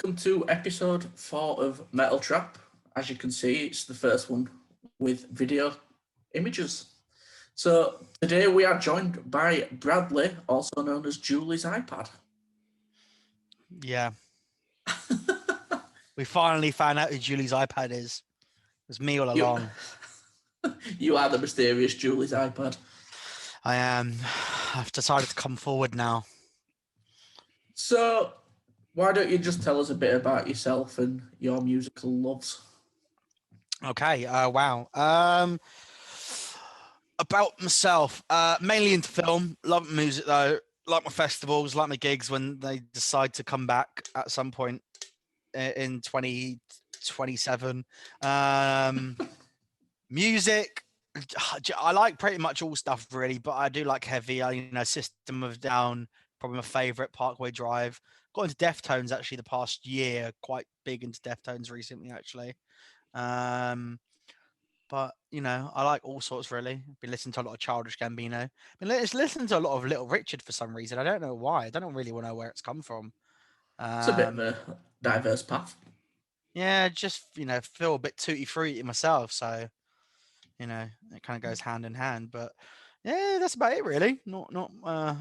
welcome to episode 4 of Metal Trap. As you can see, it's the first one with video images. So today we are joined by Bradley, also known as Julie's iPad. Yeah. We finally found out who Julie's iPad is. It was me all along. You are the mysterious Julie's iPad. I am. I've decided to come forward now. So why don't you just tell us a bit about yourself and your musical loves? Okay. Wow. About myself, mainly into film. Love music though. Like my festivals, like my gigs when they decide to come back at some point in 2027. Music. I like pretty much all stuff really, but I do like heavy. System of a Down, probably my favorite. Parkway Drive. Got into Deftones actually the past year. Quite big into Deftones recently actually. But I like all sorts really. Been listening to a lot of Childish Gambino. Been listening to a lot of Little Richard for some reason. I don't know why. I don't really know where it's come from. It's a bit of a diverse path. Yeah, just feel a bit tutti fruity myself, so it kind of goes hand in hand. But yeah, that's about it really. Not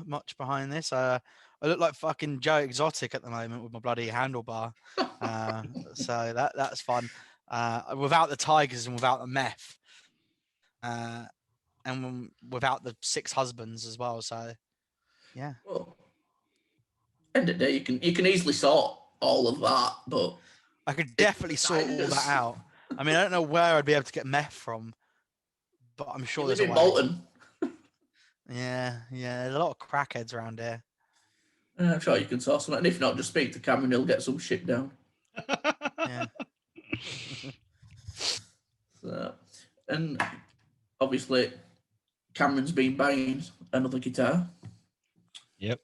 much behind this. I look like fucking Joe Exotic at the moment with my bloody handlebar. So that's fun. Without the tigers and without the meth, and without the 6 husbands as well. So yeah. Well, end of the day, you can easily sort all of that, but I could definitely sort all that out. I mean, I don't know where I'd be able to get meth from, but I'm sure there's a way. Bolton. Yeah, there's a lot of crackheads around here. I'm sure you can source some, and if not, just speak to Cameron. He'll get some shit down. Yeah. So, and obviously, Cameron's been buying another guitar. Yep.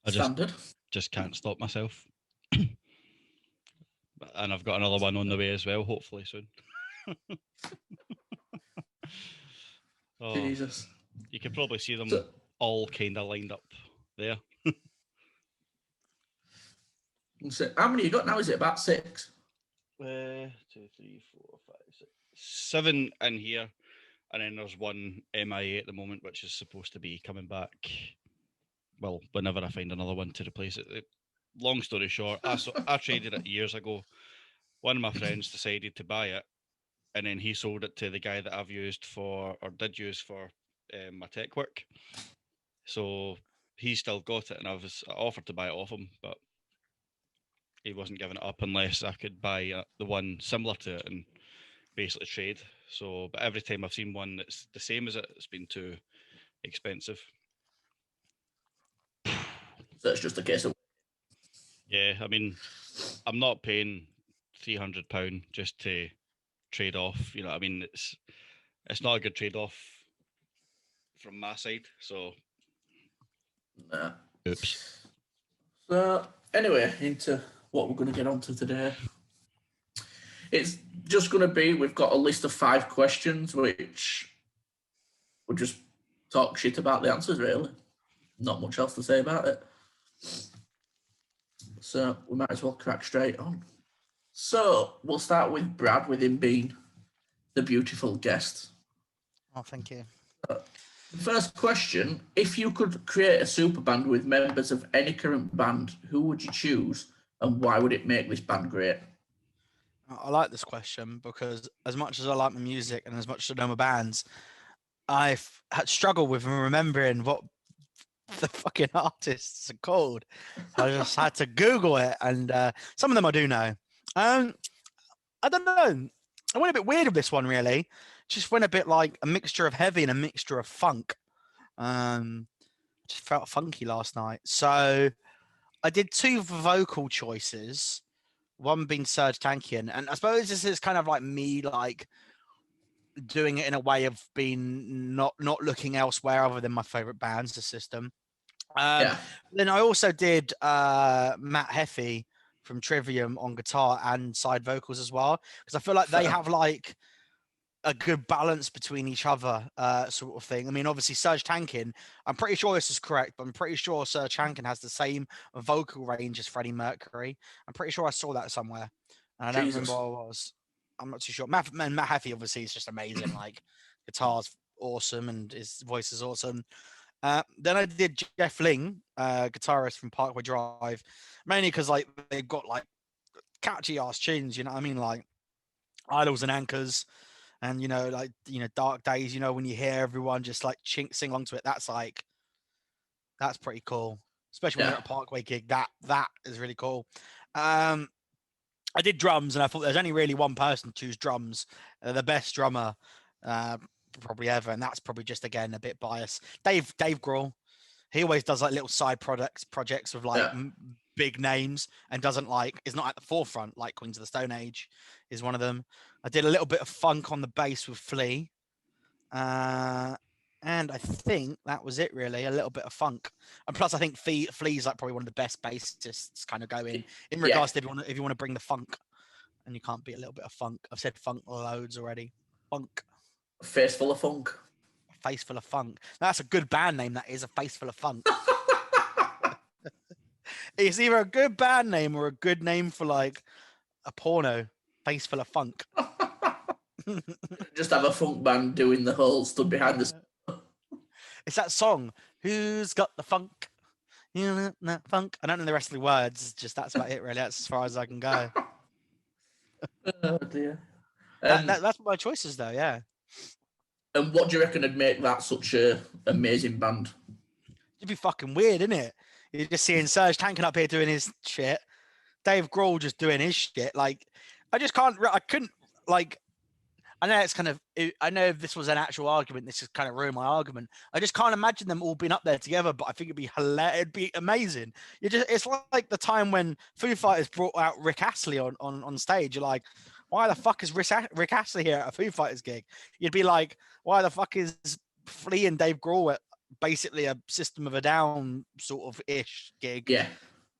Standard. Just can't stop myself. And I've got another one on the way as well, hopefully soon. Oh, Jesus. You can probably see them all kind of lined up there. So how many you got now? Is it about 6? 2, 3, 4, 5, 6, 7 in here. And then there's one MIA at the moment, which is supposed to be coming back. Well, whenever I find another one to replace it. Long story short, I traded it years ago. One of my friends decided to buy it, and then he sold it to the guy that I've used did use for my tech work. So he still got it, and I offered to buy it off him, but he wasn't giving it up unless I could buy the one similar to it and basically trade. So, but every time I've seen one that's the same as it, it's been too expensive. So it's just a case of... Yeah, I mean, I'm not paying £300 just to trade off. I mean, it's not a good trade off from my side. So, Nah. Oops. So anyway, into what we're going to get onto today. It's just going to be, we've got a list of 5 questions, which we'll just talk shit about the answers, really. Not much else to say about it. So we might as well crack straight on. So we'll start with Brad, with him being the beautiful guest. Oh, thank you. The first question, if you could create a super band with members of any current band, who would you choose and why would it make this band great? I like this question because as much as I like my music and as much as I know my bands, I've had struggled with remembering what the fucking artists are called. I just had to Google it, and some of them I do know. I don't know. I went a bit weird with this one, really. Just went a bit like a mixture of heavy and a mixture of funk. Just felt funky last night. So I did 2 vocal choices, one being Serge Tankian. And I suppose this is kind of like me, like, doing it in a way of being not looking elsewhere other than my favorite bands, the System. Then I also did Matt Heffy from Trivium on guitar and side vocals as well, because I feel like they have like a good balance between each other, sort of thing. I mean, obviously Serge Tankian, I'm pretty sure this is correct, but I'm pretty sure Serge Tankian has the same vocal range as Freddie Mercury. I'm pretty sure I saw that somewhere, and I don't remember Jesus. what it was. I'm not too sure. Matt Heffy obviously is just amazing. Like, guitar's awesome and his voice is awesome. Then I did Jeff Ling, guitarist from Parkway Drive, mainly because like they've got like catchy ass tunes. You know what I mean? Like Idols and Anchors. And like Dark Days, when you hear everyone just like sing along to it, that's pretty cool. Especially when you're at a Parkway gig, that is really cool. I did drums, and I thought there's only really one person to choose drums, the best drummer probably ever, and that's probably just again a bit biased. Dave Grohl, he always does like little side projects with like big names, and is not at the forefront like Queens of the Stone Age is one of them. I did a little bit of funk on the bass with Flea, and I think that was it really. A little bit of funk, and plus I think Flea's like probably one of the best bassists kind of going in regards to if you want to bring the funk, and you can't beat a little bit of funk. I've said funk loads already. Funk. Face full of funk. A face full of funk. That's a good band name. That is a face full of funk. It's either a good band name or a good name for like a porno. Face full of funk. Just have a funk band doing the whole stood behind the. It's that song. Who's got the funk? You know that funk. I don't know the rest of the words. Just that's about it, really. That's as far as I can go. Oh dear. That's my choices, though. Yeah. And what do you reckon would make that such a amazing band? It'd be fucking weird, isn't it? You're just seeing Serge Tankian up here doing his shit, Dave Grohl just doing his shit. Like, I couldn't, like, I know it's kind of, I know if this was an actual argument, this is kind of ruin my argument. I just can't imagine them all being up there together, but I think it'd be hilarious. It'd be amazing. It's like the time when Foo Fighters brought out Rick Astley on stage. You're like, why the fuck is Rick Astley here at a Foo Fighters gig? You'd be like, why the fuck is Flea and Dave Grohl at basically a System of a Down sort of ish gig? Yeah.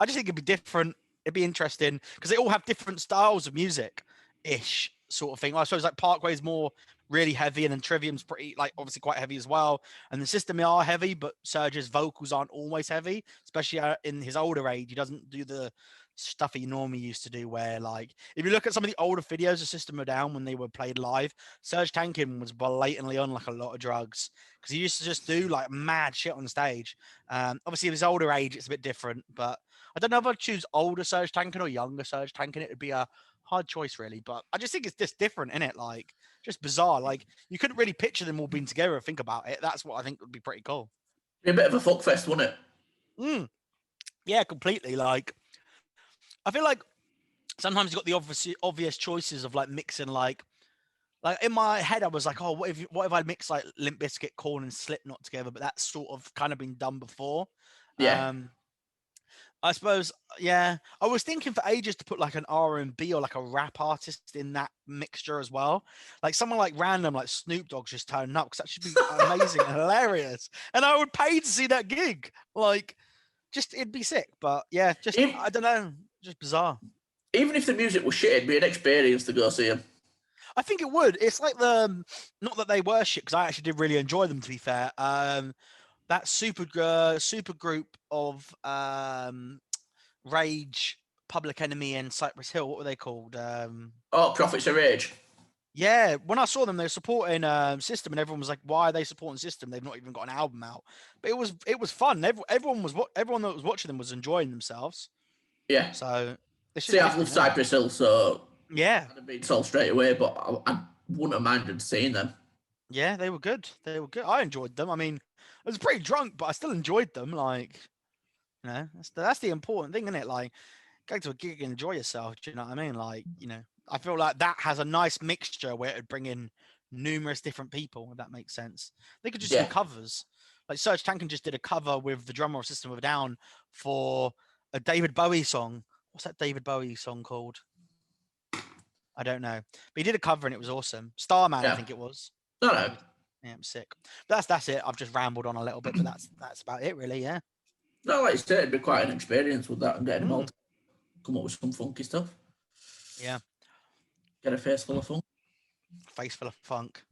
I just think it'd be different. It'd be interesting because they all have different styles of music ish sort of thing. I suppose like Parkway's more really heavy, and then Trivium's pretty like obviously quite heavy as well. And the System are heavy, but Serge's vocals aren't always heavy, especially in his older age. He doesn't do the stuff he normally used to do, where like if you look at some of the older videos of System of Down when they were played live, Serge Tankian was blatantly on like a lot of drugs because he used to just do like mad shit on stage. Obviously, at his older age, it's a bit different, but I don't know if I'd choose older Serge Tankian or younger Serge Tankian. It would be a hard choice, really. But I just think it's just different, isn't it? Like, just bizarre. Like, you couldn't really picture them all being together and think about it. That's what I think would be pretty cool. Be a bit of a fuck fest, wouldn't it? Yeah, completely. Like, I feel like sometimes you've got the obvious choices of like mixing like in my head I was like, oh, what if I mix like Limp Bizkit, Korn, and Slipknot together? But that's sort of kind of been done before. Yeah. I suppose, yeah. I was thinking for ages to put like an R&B or like a rap artist in that mixture as well. Like someone like random, like Snoop Dogg just turning up, because that should be amazing and hilarious. And I would pay to see that gig. Like, just, it'd be sick. But yeah, just, I don't know, just bizarre. Even if the music was shit, it'd be an experience to go see them. I think it would. It's like not that they were shit, because I actually did really enjoy them, to be fair. That super group of Rage, Public Enemy, and Cypress Hill. What were they called? Prophets of Rage. Yeah, when I saw them, they were supporting System, and everyone was like, "Why are they supporting System? They've not even got an album out." But it was fun. Everyone that was watching them was enjoying themselves. Yeah. So see, I've loved Cypress Hill, so yeah, I'd have been sold straight away. But I wouldn't have minded seeing them. Yeah, they were good. They were good. I enjoyed them. I mean, I was pretty drunk, but I still enjoyed them. Like, that's the important thing, isn't it? Like, go to a gig and enjoy yourself. Do you know what I mean? Like, I feel like that has a nice mixture where it would bring in numerous different people, if that makes sense. They could just do covers. Like Serge Tankian just did a cover with the drummer of System of a Down for a David Bowie song. What's that David Bowie song called? I don't know. But he did a cover and it was awesome. Starman, I think it was. No. Yeah, I'm sick. But that's it. I've just rambled on a little bit, but that's about it, really. Yeah. No, like you said, it'd be quite an experience with that and getting them all to come up with some funky stuff. Yeah. Get a face full of fun. Face full of funk.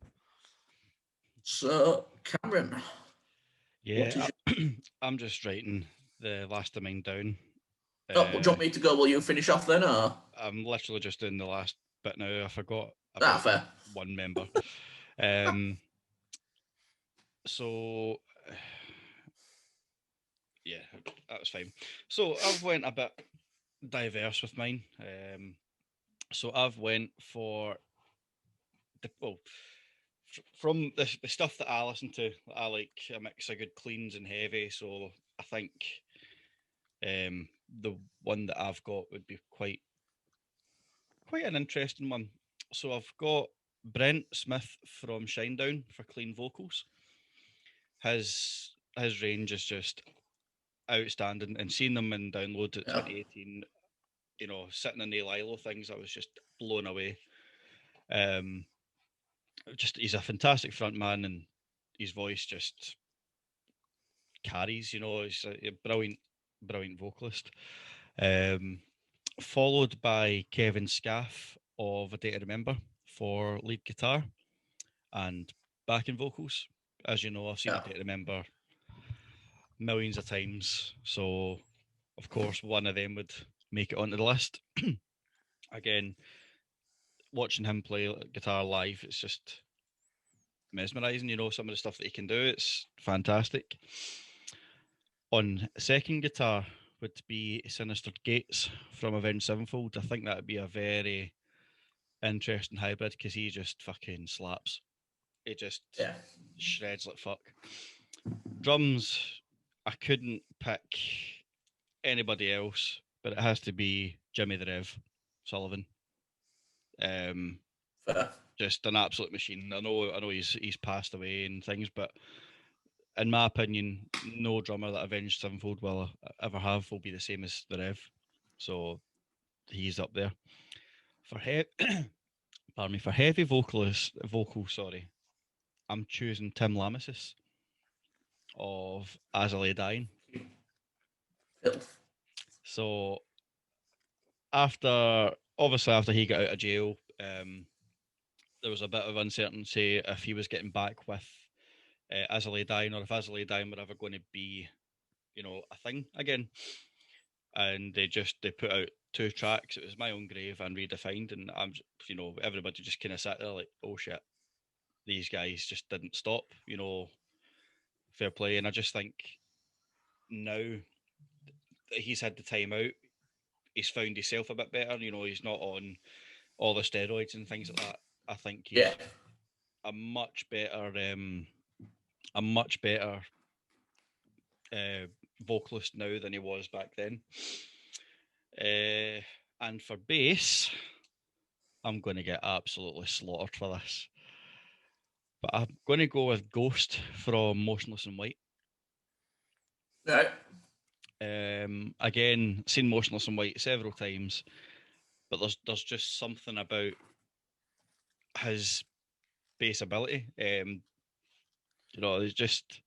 So, Cameron, Yeah, I'm just writing the last of mine down. do you want me to go? Will you finish off then, or? I'm literally just doing the last bit now. I forgot about Fair. one member. So yeah, that was fine. So I've went a bit diverse with mine. So I've went for from the stuff that I listen to. I like a mix of good cleans and heavy. So I think the one that I've got would be quite an interesting one. So I've got Brent Smith from Shinedown for clean vocals. His range is just outstanding, and seeing them in Download at 2018, you know, sitting in the Lilo things, I was just blown away. Just he's a fantastic front man, and his voice just carries. You know, he's a brilliant vocalist. Followed by Kevin Scaff of A Day to Remember for lead guitar and backing vocals. As you know, I've seen A Day to Remember millions of times, so of course one of them would make it onto the list. Again, watching him play guitar live, it's just mesmerizing. You know, some of the stuff that he can do, it's fantastic. On second guitar would be Sinister Gates from Avenged Sevenfold. I think that would be a very interesting hybrid because he just fucking slaps. He just shreds like fuck. Drums, I couldn't pick anybody else, but it has to be Jimmy the Rev Sullivan. Just an absolute machine. I know he's passed away and things, but in my opinion, no drummer that Avenged Sevenfold will ever have will be the same as the Rev. So he's up there. For pardon me, for heavy vocal, I'm choosing Tim Lamassus of As I Lay Dying. So after he got out of jail, there was a bit of uncertainty if he was getting back with As I Lay Dying, or if As I Lay Dying were ever going to be, you know, a thing again. And they put out 2 tracks. It was My Own Grave and Redefined, and you know, everybody just kind of sat there like, oh shit, these guys just didn't stop, you know, fair play. And I just think now that he's had the time out, he's found himself a bit better. You know, he's not on all the steroids and things like that. I think he's a much better vocalist now than he was back then. And for bass, I'm going to get absolutely slaughtered for this, but I'm going to go with Ghost from Motionless in White. Right. Again, seen Motionless in White several times, but there's just something about his bass ability. You know, there's just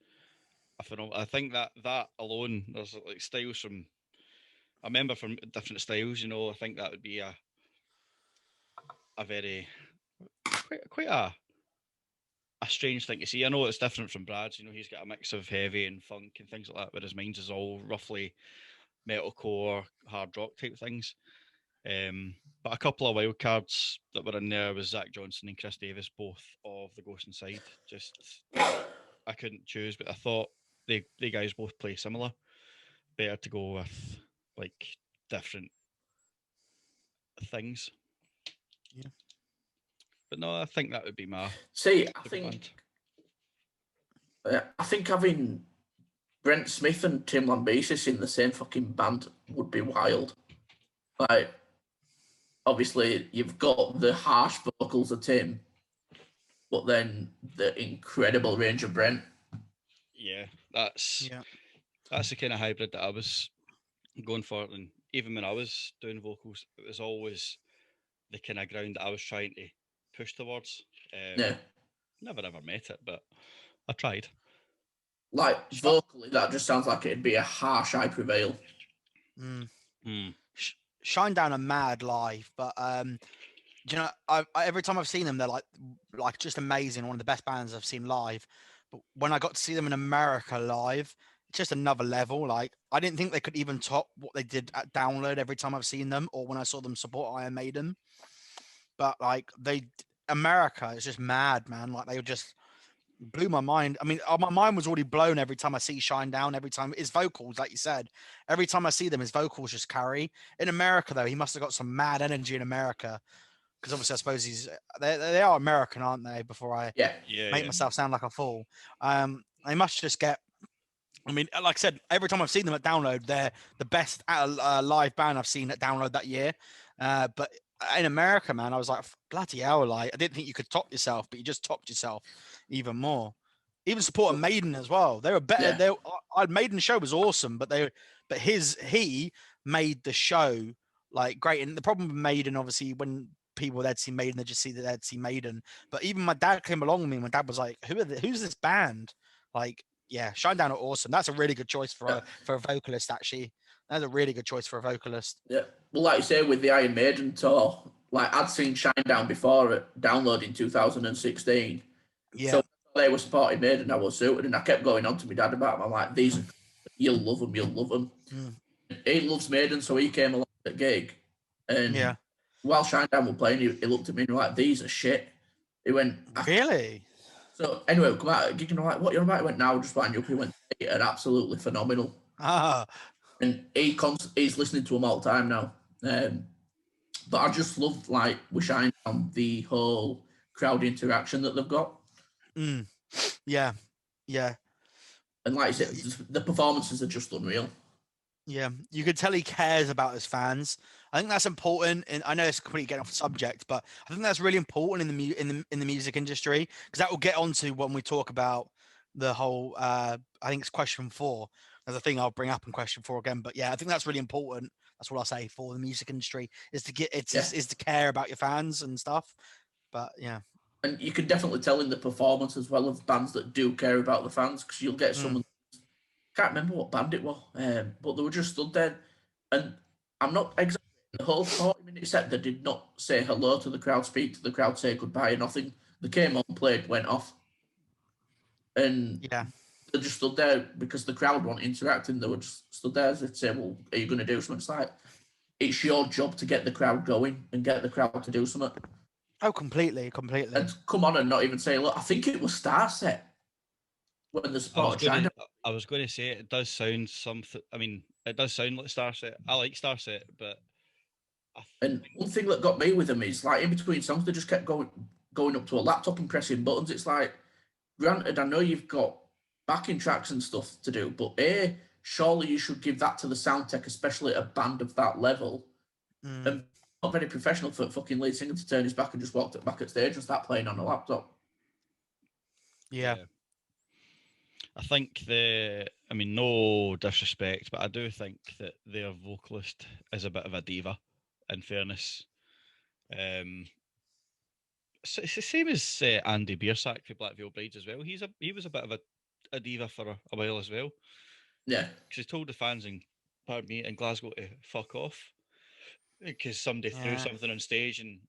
I think that alone, there's like styles from I remember from different styles. You know, I think that would be a very quite a strange thing to see. I know it's different from Brad's. You know, he's got a mix of heavy and funk and things like that, whereas mine's is all roughly metalcore, hard rock type things. But a couple of wild cards that were in there was Zach Johnson and Chris Davis, both of the Ghost Inside. Just I couldn't choose, but I thought they guys both play similar. Better to go with like different things. Yeah. But no, I think that would be my. See, I think having Brent Smith and Tim Lambesis in the same fucking band would be wild. Like, obviously, you've got the harsh vocals of Tim, but then the incredible range of Brent. Yeah, that's the kind of hybrid that I was going for. And even when I was doing vocals, it was always the kind of ground that I was trying to push towards. Never ever met it, but I tried. Like, vocally, that just sounds like it'd be a harsh I Prevail. Shinedown are mad live, but Do you know, every time I've seen them, they're like just amazing. One of the best bands I've seen live. But when I got to see them in America live, it's just another level. Like I didn't think they could even top what they did at Download every time I've seen them, or when I saw them support Iron Maiden. But like America is just mad, man. Like they just blew my mind. I mean, my mind was already blown every time I see Shine Down. Every time his vocals, like you said, every time I see them, his vocals just carry. In America, though, he must have got some mad energy in America because obviously, I suppose they are American, aren't they? Before I Yeah. make myself sound like a fool, they must just get. I mean, like I said, every time I've seen them at Download, they're the best live band I've seen at Download that year. But in America, man, I was like, bloody hell! Like, I didn't think you could top yourself, but you just topped yourself even more. Even supporting Maiden as well. They were better. Maiden show was awesome, but he made the show like great. And the problem with Maiden, obviously, when people they'd see Maiden, they just see that they'd see Maiden. But even my dad came along with me. My dad was like, "Who's this band?" Like, yeah, Shine Down are awesome. That's a really good choice for a vocalist. Actually, that's a really good choice for a vocalist. Yeah. Well, like you say, with the Iron Maiden tour, like I'd seen Shine Down before at Download in 2016. Yeah. So they were supporting Maiden, I was suited, and I kept going on to my dad about them. I'm like, these are, you'll love them, you'll love them. He loves Maiden, so he came along to the gig. And while Shine Down were playing, he looked at me and was like, these are shit. He went, really? So anyway, we come out of the gig and I'm like, what you're about? He went, now just wind you up. He went, they are absolutely phenomenal. And he's listening to them all the time now. But I just loved, like, with Shine Down, the whole crowd interaction that they've got. Yeah. Yeah. And like I said, the performances are just unreal. Yeah, you could tell he cares about his fans. I think that's important, and I know it's completely getting off the subject, but I think that's really important in the music industry because that will get onto when we talk about the whole. I think it's question 4. There's a thing I'll bring up in question 4 again, but yeah, I think that's really important. That's what I'll say for the music industry is to get is to care about your fans and stuff. But yeah, and you can definitely tell in the performance as well of bands that do care about the fans because you'll get someone. Can't remember what band it was, but they were just stood there, and I'm not exaggerating. The whole 40-minute set, they did not say hello to the crowd, speak to the crowd, say goodbye, nothing. They came on, played, went off, and they just stood there because the crowd weren't interacting. They were just stood there. They'd say, "Well, are you going to do something?" It's like it's your job to get the crowd going and get the crowd to do something. Oh, completely. And come on and not even say, "Look, I think it was Starset." When the spot I was going to say it does sound something. I mean, it does sound like Starset. I like Starset, but and one thing that got me with them is like in between songs, they just kept going up to a laptop and pressing buttons. It's like, granted, I know you've got backing tracks and stuff to do, but surely you should give that to the sound tech, especially at a band of that level. And not very professional for a fucking lead singer to turn his back and just walk back at stage and start playing on a laptop. Yeah. I think I mean, no disrespect, but I do think that their vocalist is a bit of a diva, in fairness. It's the same as Andy Biersack for Black Veil Brides as well. He was a bit of a diva for a while as well. Yeah. Because he told the fans in Glasgow to fuck off. Because somebody threw something on stage and,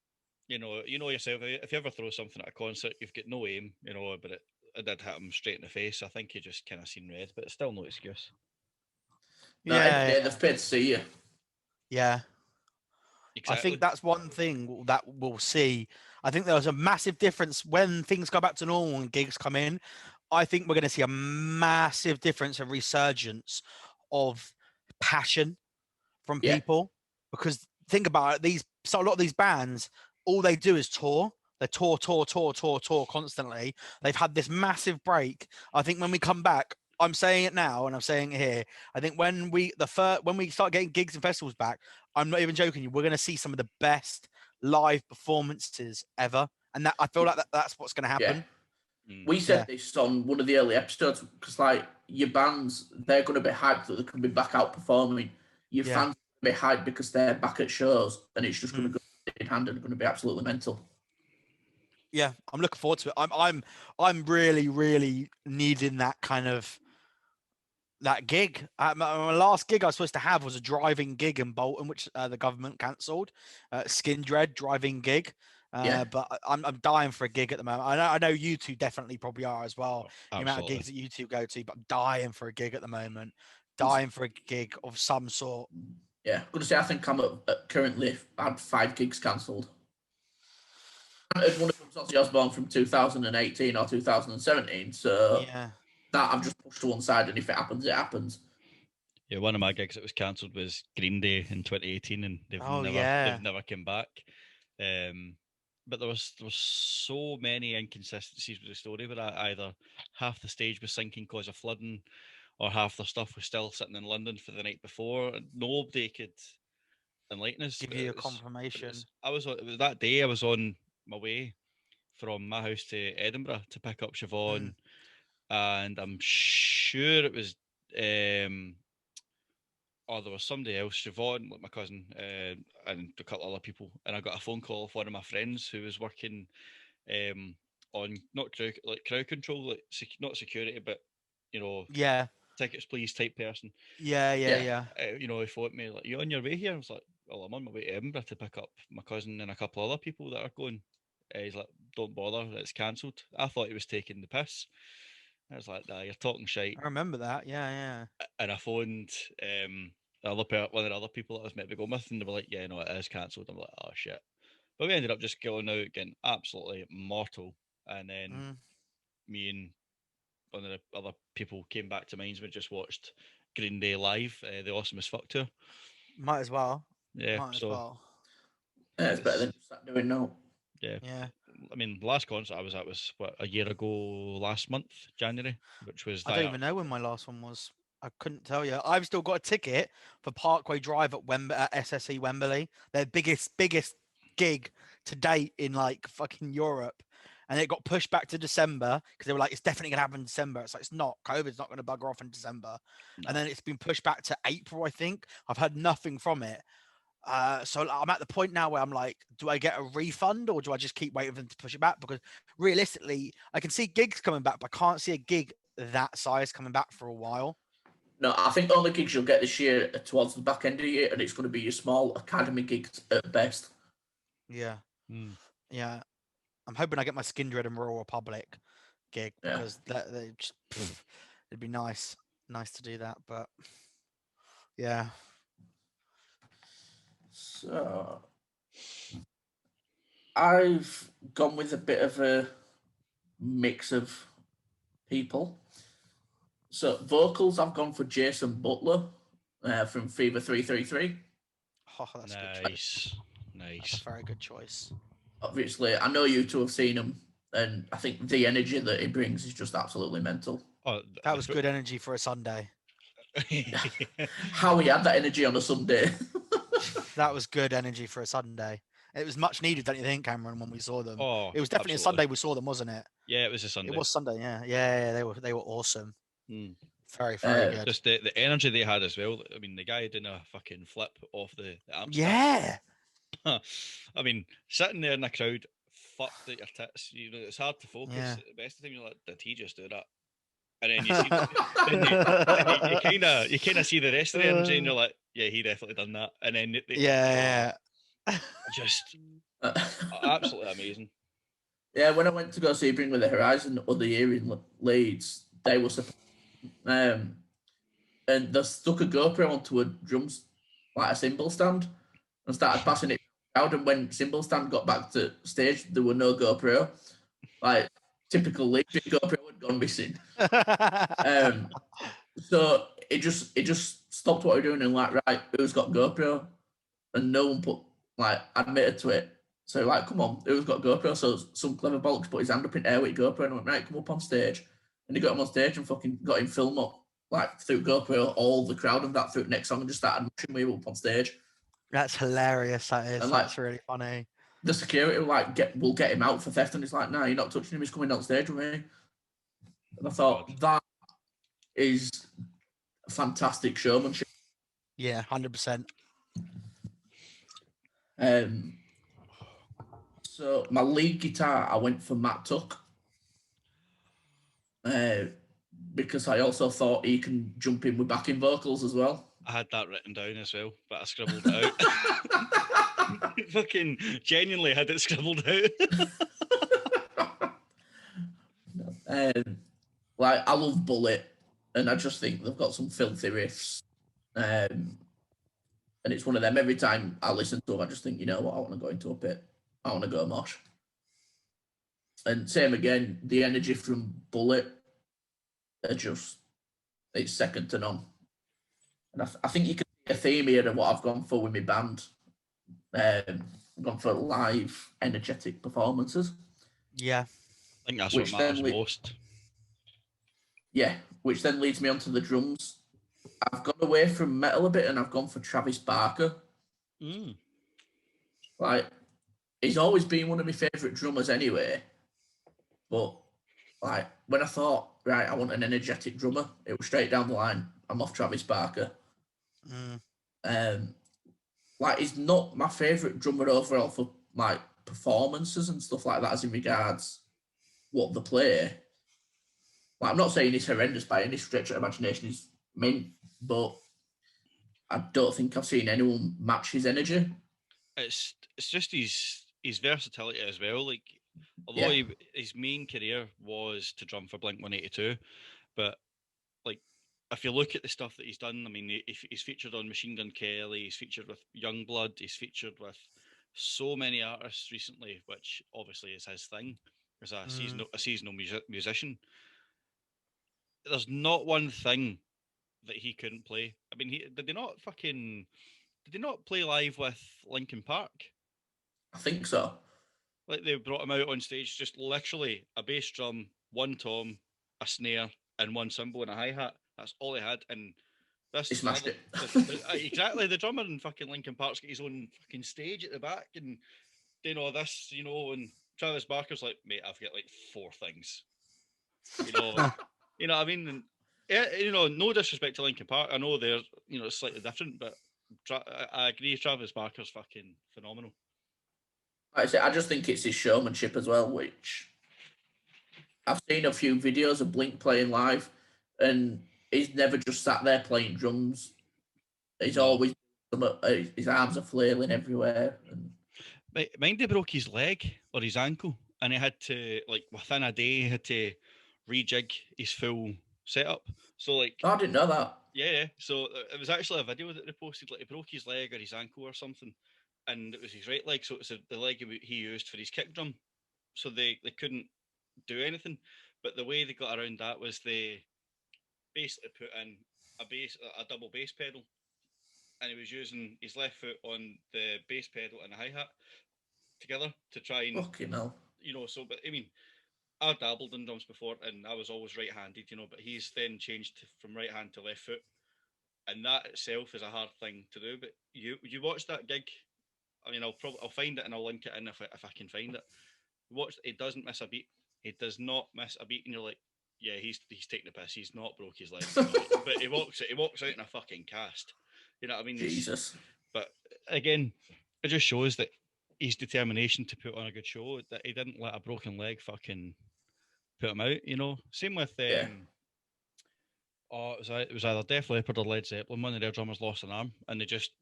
you know yourself, if you ever throw something at a concert, you've got no aim, but it did hit him straight in the face. I think he just kind of seen red, but it's still no excuse. Yeah, they've paid to see you. Yeah. Exactly. I think that's one thing that we'll see. I think there's a massive difference when things go back to normal and gigs come in. I think we're going to see a massive difference, a resurgence of passion from people. Because think about it, a lot of these bands, all they do is tour. They tour constantly. They've had this massive break. I think when we come back, I'm saying it now and I'm saying it here. I think when we start getting gigs and festivals back, I'm not even joking you, we're going to see some of the best live performances ever. And that I feel like that's what's going to happen. Yeah. We said this on one of the early episodes because, like, your bands, they're going to be hyped that they can be back out performing. Your fans are going to be hyped because they're back at shows, and it's just going to go in hand and going to be absolutely mental. Yeah, I'm looking forward to it. I'm really, really needing that kind of that gig. My last gig I was supposed to have was a driving gig in Bolton, which the government cancelled. Skin Dread driving gig. Yeah. But I'm dying for a gig at the moment. I know you two definitely probably are as well. The amount of Absolutely. gigs that you two go to, but I'm dying for a gig at the moment. Dying for a gig of some sort. Yeah, I'm gonna say I think I'm currently had 5 gigs cancelled. One of them was Ozzy Osbourne from 2018 or 2017, so Yeah. that I've just pushed to one side, and if it happens, it happens. Yeah, one of my gigs that was cancelled was Green Day in 2018, and they've yeah. never come back. But there was so many inconsistencies with the story where either half the stage was sinking because of flooding, or half their stuff was still sitting in London for the night before, and nobody could enlighten us. Give But you a it confirmation. it was that day I was on my way from my house to Edinburgh to pick up Siobhan, and I'm sure it was or there was somebody else, Siobhan, like my cousin, and a couple other people, and I got a phone call of one of my friends who was working on not crowd control, like not security, but you know, Yeah. tickets please type person. Yeah. You know, he phoned me like, "You on your way here?" I was like, "Well, I'm on my way to Edinburgh to pick up my cousin and a couple other people that are going." He's like, "Don't bother, it's cancelled." I thought he was taking the piss. I was like, "Nah, you're talking shite." I remember that. Yeah. And I phoned one of the other people that I was meant to be going with, and they were like, "Yeah, no, it is cancelled." I'm like, "Oh shit!" But we ended up just going out, getting absolutely mortal, and then me and one of the other people came back to mines. We just watched Green Day live, the Awesome as Fuck tour. Might as well. Yeah, Might as so well. Yeah, it's better than just doing no. yeah. I mean, the last concert I was at was what, a year ago last month, January, which was I don't even know when my last one was. I couldn't tell you. I've still got a ticket for Parkway Drive at SSE Wembley, their biggest gig to date in like fucking Europe, and it got pushed back to December because they were like, it's definitely gonna happen in December. It's like it's not. COVID's not gonna bugger off in December, No. and then it's been pushed back to April. I think I've had nothing from it. So I'm at the point now where I'm like, do I get a refund or do I just keep waiting for them to push it back? Because realistically, I can see gigs coming back, but I can't see a gig that size coming back for a while. No, I think the only gigs you'll get this year are towards the back end of the year, and it's going to be your small academy gigs at best. Yeah. Yeah. I'm hoping I get my Skin Dread and Royal Republic gig because they just, it'd be nice to do that. But yeah. So I've gone with a bit of a mix of people. So vocals, I've gone for Jason Butler from Fever 333. Oh, that's nice. That's a very good choice. Obviously, I know you two have seen him, and I think the energy that he brings is just absolutely mental. Oh, that was good energy for a Sunday. How he had that energy on a Sunday. That was good energy for a Sunday. It was much needed, don't you think, Cameron, when we saw them? Oh, it was definitely absolutely. a Sunday we saw them, wasn't it? Yeah, it was a Sunday. It was Sunday, yeah. They were awesome. Very good. Just the energy they had as well. I mean, the guy did a fucking flip off the amp. Yeah. I mean, sitting there in the crowd, fucked at your tits. You know, it's hard to focus. Yeah. At the best of the time, you're like, did he just do that? And then you see, you kind of see the rest of the energy, and you're like, yeah, he definitely done that. And then just absolutely amazing. Yeah, when I went to go see Bring Me the Horizon other year in Leeds, they were and they stuck a GoPro onto a drums, like a cymbal stand, and started passing it out. And when cymbal stand got back to stage, there were no GoPro. Like typical Leeds, GoPro had gone missing. So it just stopped what we're doing and like, right, who's got GoPro? And no one admitted to it. So like, come on, who's got GoPro? So some clever bollocks put his hand up in air with GoPro and went, right, come up on stage. And he got him on stage and fucking got him film up like through GoPro, all the crowd and that through the next song, and just started pushing me up on stage. That's hilarious. That is. And that's really funny. The security will get him out for theft, and he's like, no, you're not touching him. He's coming on stage with me. And I thought that is fantastic showmanship. Yeah, 100%. So my lead guitar, I went for Matt Tuck. because I also thought he can jump in with backing vocals as well. I had that written down as well, but I scribbled it out. Fucking genuinely had it scribbled out. Like, I love Bullet, and I just think they've got some filthy riffs. And it's one of them. Every time I listen to them, I just think, you know what, I want to go into a pit. I want to go mosh. And same again, the energy from Bullet are just, it's second to none. And I think you can see a theme here of what I've gone for with my band. I've gone for live, energetic performances. Yeah. I think that's Which what matters then most. Yeah, which then leads me onto the drums. I've gone away from metal a bit and I've gone for Travis Barker. Like, he's always been one of my favourite drummers anyway. But, like, when I thought, right, I want an energetic drummer, it was straight down the line. I'm off Travis Barker. Like, he's not my favourite drummer overall for, like, performances and stuff like that, as in regards what they play. Like, I'm not saying he's horrendous by any stretch of imagination, he's mint, but I don't think I've seen anyone match his energy. It's just his versatility as well. Like, although his main career was to drum for Blink-182, but like, if you look at the stuff that he's done, I mean, he's featured on Machine Gun Kelly, he's featured with Youngblood, he's featured with so many artists recently, which obviously is his thing as a seasonal musician. There's not one thing that he couldn't play. I mean, did they not play live with Linkin Park? I think so. Like, they brought him out on stage, just literally a bass drum, one tom, a snare, and one cymbal and a hi-hat. That's all he had, and this He smashed it. Exactly, the drummer in fucking Linkin Park's got his own fucking stage at the back and doing all this, you know, and Travis Barker's like, mate, I've got like 4 things. You know, you know what I mean? And, yeah, you know, no disrespect to Linkin Park. I know they're, you know, slightly different, but I agree, Travis Barker's fucking phenomenal. Like I say, I just think it's his showmanship as well, which I've seen a few videos of Blink playing live, and he's never just sat there playing drums. He's always, his arms are flailing everywhere. And Mind he broke his leg or his ankle, and he had to, like, within a day, he had to rejig his full setup. So, like, I didn't know that. Yeah. So it was actually a video that they posted, like, he broke his leg or his ankle or something, and it was his right leg, so it was the leg he used for his kick drum. So they couldn't do anything. But the way they got around that was they basically put in a double bass pedal, and he was using his left foot on the bass pedal and the hi-hat together to try and, Fucking hell. you know, so, but I mean, I've dabbled in drums before and I was always right-handed, you know, but he's then changed from right hand to left foot, and that itself is a hard thing to do. But you watch that gig, I mean, I'll find it and I'll link it in if I can find it. Watch, he doesn't miss a beat. He does not miss a beat, and you're like, yeah, he's taking the piss. He's not broke his leg, but he walks out in a fucking cast. You know what I mean? Jesus. But again, it just shows that his determination to put on a good show, that he didn't let a broken leg fucking put him out. You know, same with it was either Def Leppard or Led Zeppelin. One of their drummers lost an arm, and they just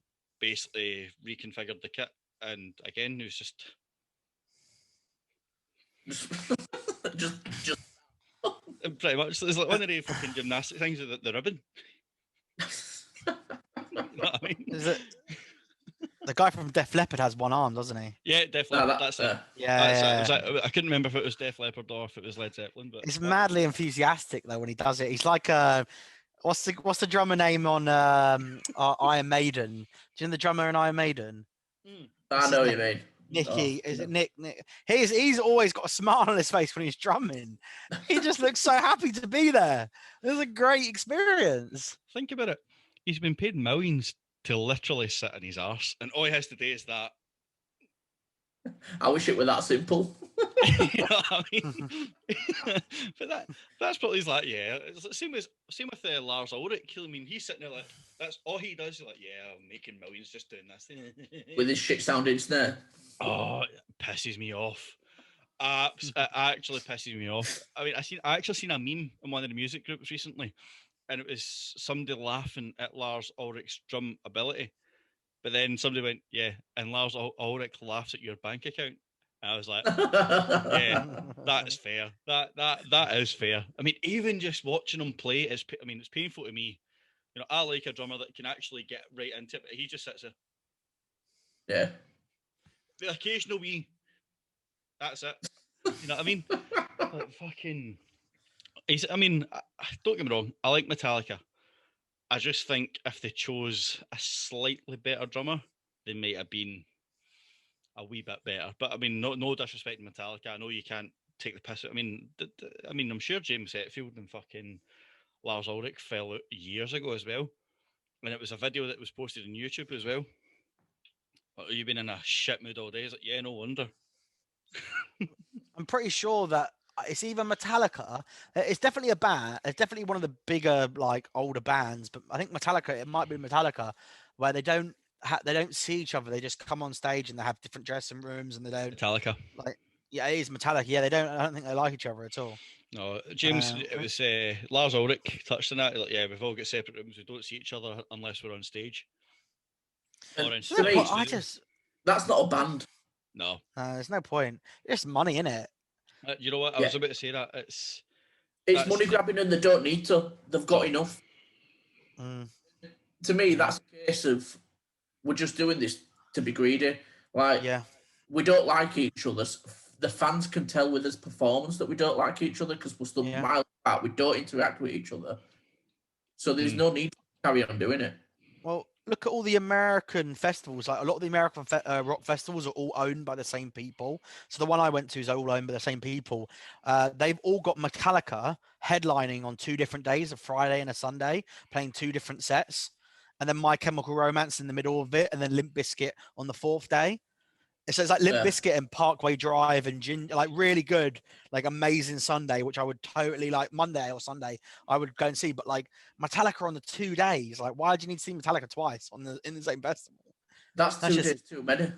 basically reconfigured the kit. And again, it was just pretty much. It's like one of the fucking gymnastic things with the ribbon. You know what I mean? Is it? The guy from Def Leppard has one arm, doesn't he? Yeah, Def Leppard. That's it. Yeah. I couldn't remember if it was Def Leppard or if it was Led Zeppelin, but It's madly enthusiastic though when he does it. He's like what's the drummer name on Iron Maiden? Do you know the drummer in Iron Maiden? I know what you mean. Nicky, is it Nick? He's always got a smile on his face when he's drumming. He just looks so happy to be there. It was a great experience. Think about it. He's been paid millions to literally sit in his arse, and all he has to do is that. I wish it were that simple. You know what I mean? But that's probably like, yeah. It's same with Lars Ulrich. I mean, he's sitting there like, that's all he does. He's like, yeah, I'm making millions just doing this. With his shit sounding snare. Oh, it pisses me off. It actually pisses me off. I mean, I actually seen a meme in one of the music groups recently, and it was somebody laughing at Lars Ulrich's drum ability. But then somebody went, "Yeah," and Lars Ulrich laughs at your bank account. And I was like, "Yeah, that is fair. That is fair." I mean, even just watching him play is. I mean, it's painful to me. You know, I like a drummer that can actually get right into it. But he just sits there. Yeah. The occasional wee. That's it. You know what I mean? Like fucking. I mean, don't get me wrong. I like Metallica. I just think if they chose a slightly better drummer, they might have been a wee bit better. But I mean, no disrespect to Metallica. I know you can't take the piss. I mean, I'm sure James Hetfield and fucking Lars Ulrich fell out years ago as well, and it was a video that was posted on YouTube as well. Oh, you've been in a shit mood all day. It's like, yeah, no wonder. I'm pretty sure that it's either Metallica. It's definitely a band. It's definitely one of the bigger, like older bands. But I think Metallica. It might be Metallica, where they don't see each other. They just come on stage and they have different dressing rooms and they don't Metallica. like. Yeah, it is Metallica. Yeah, they don't. I don't think they like each other at all. No, James. It was Lars Ulrich touched on that. Like, yeah, we've all got separate rooms. We don't see each other unless we're on stage. And Or in to me, I just that's not a band. no. there's no point. It's money in it. You know what? I was about to say that It's that's- money grabbing and they don't need to. They've got No. enough. Mm. To me, that's a case of we're just doing this to be greedy. Like, Yeah, we don't like each other. The fans can tell with his performance that we don't like each other because we're still Yeah. miles apart. We don't interact with each other. So there's no need to carry on doing it. well, look at all the American festivals. Like a lot of the American rock festivals are all owned by the same people. So the one I went to is all owned by the same people. They've all got Metallica headlining on 2 different days, a Friday and a Sunday, playing 2 different sets, and then My Chemical Romance in the middle of it, and then Limp Bizkit on the 4th day. So it's like Limp Bizkit and Parkway Drive and like really good, like amazing Sunday, which I would totally like Monday or Sunday I would go and see. But like Metallica on the 2 days, like why do you need to see Metallica twice in the same festival? That's 2 days too many.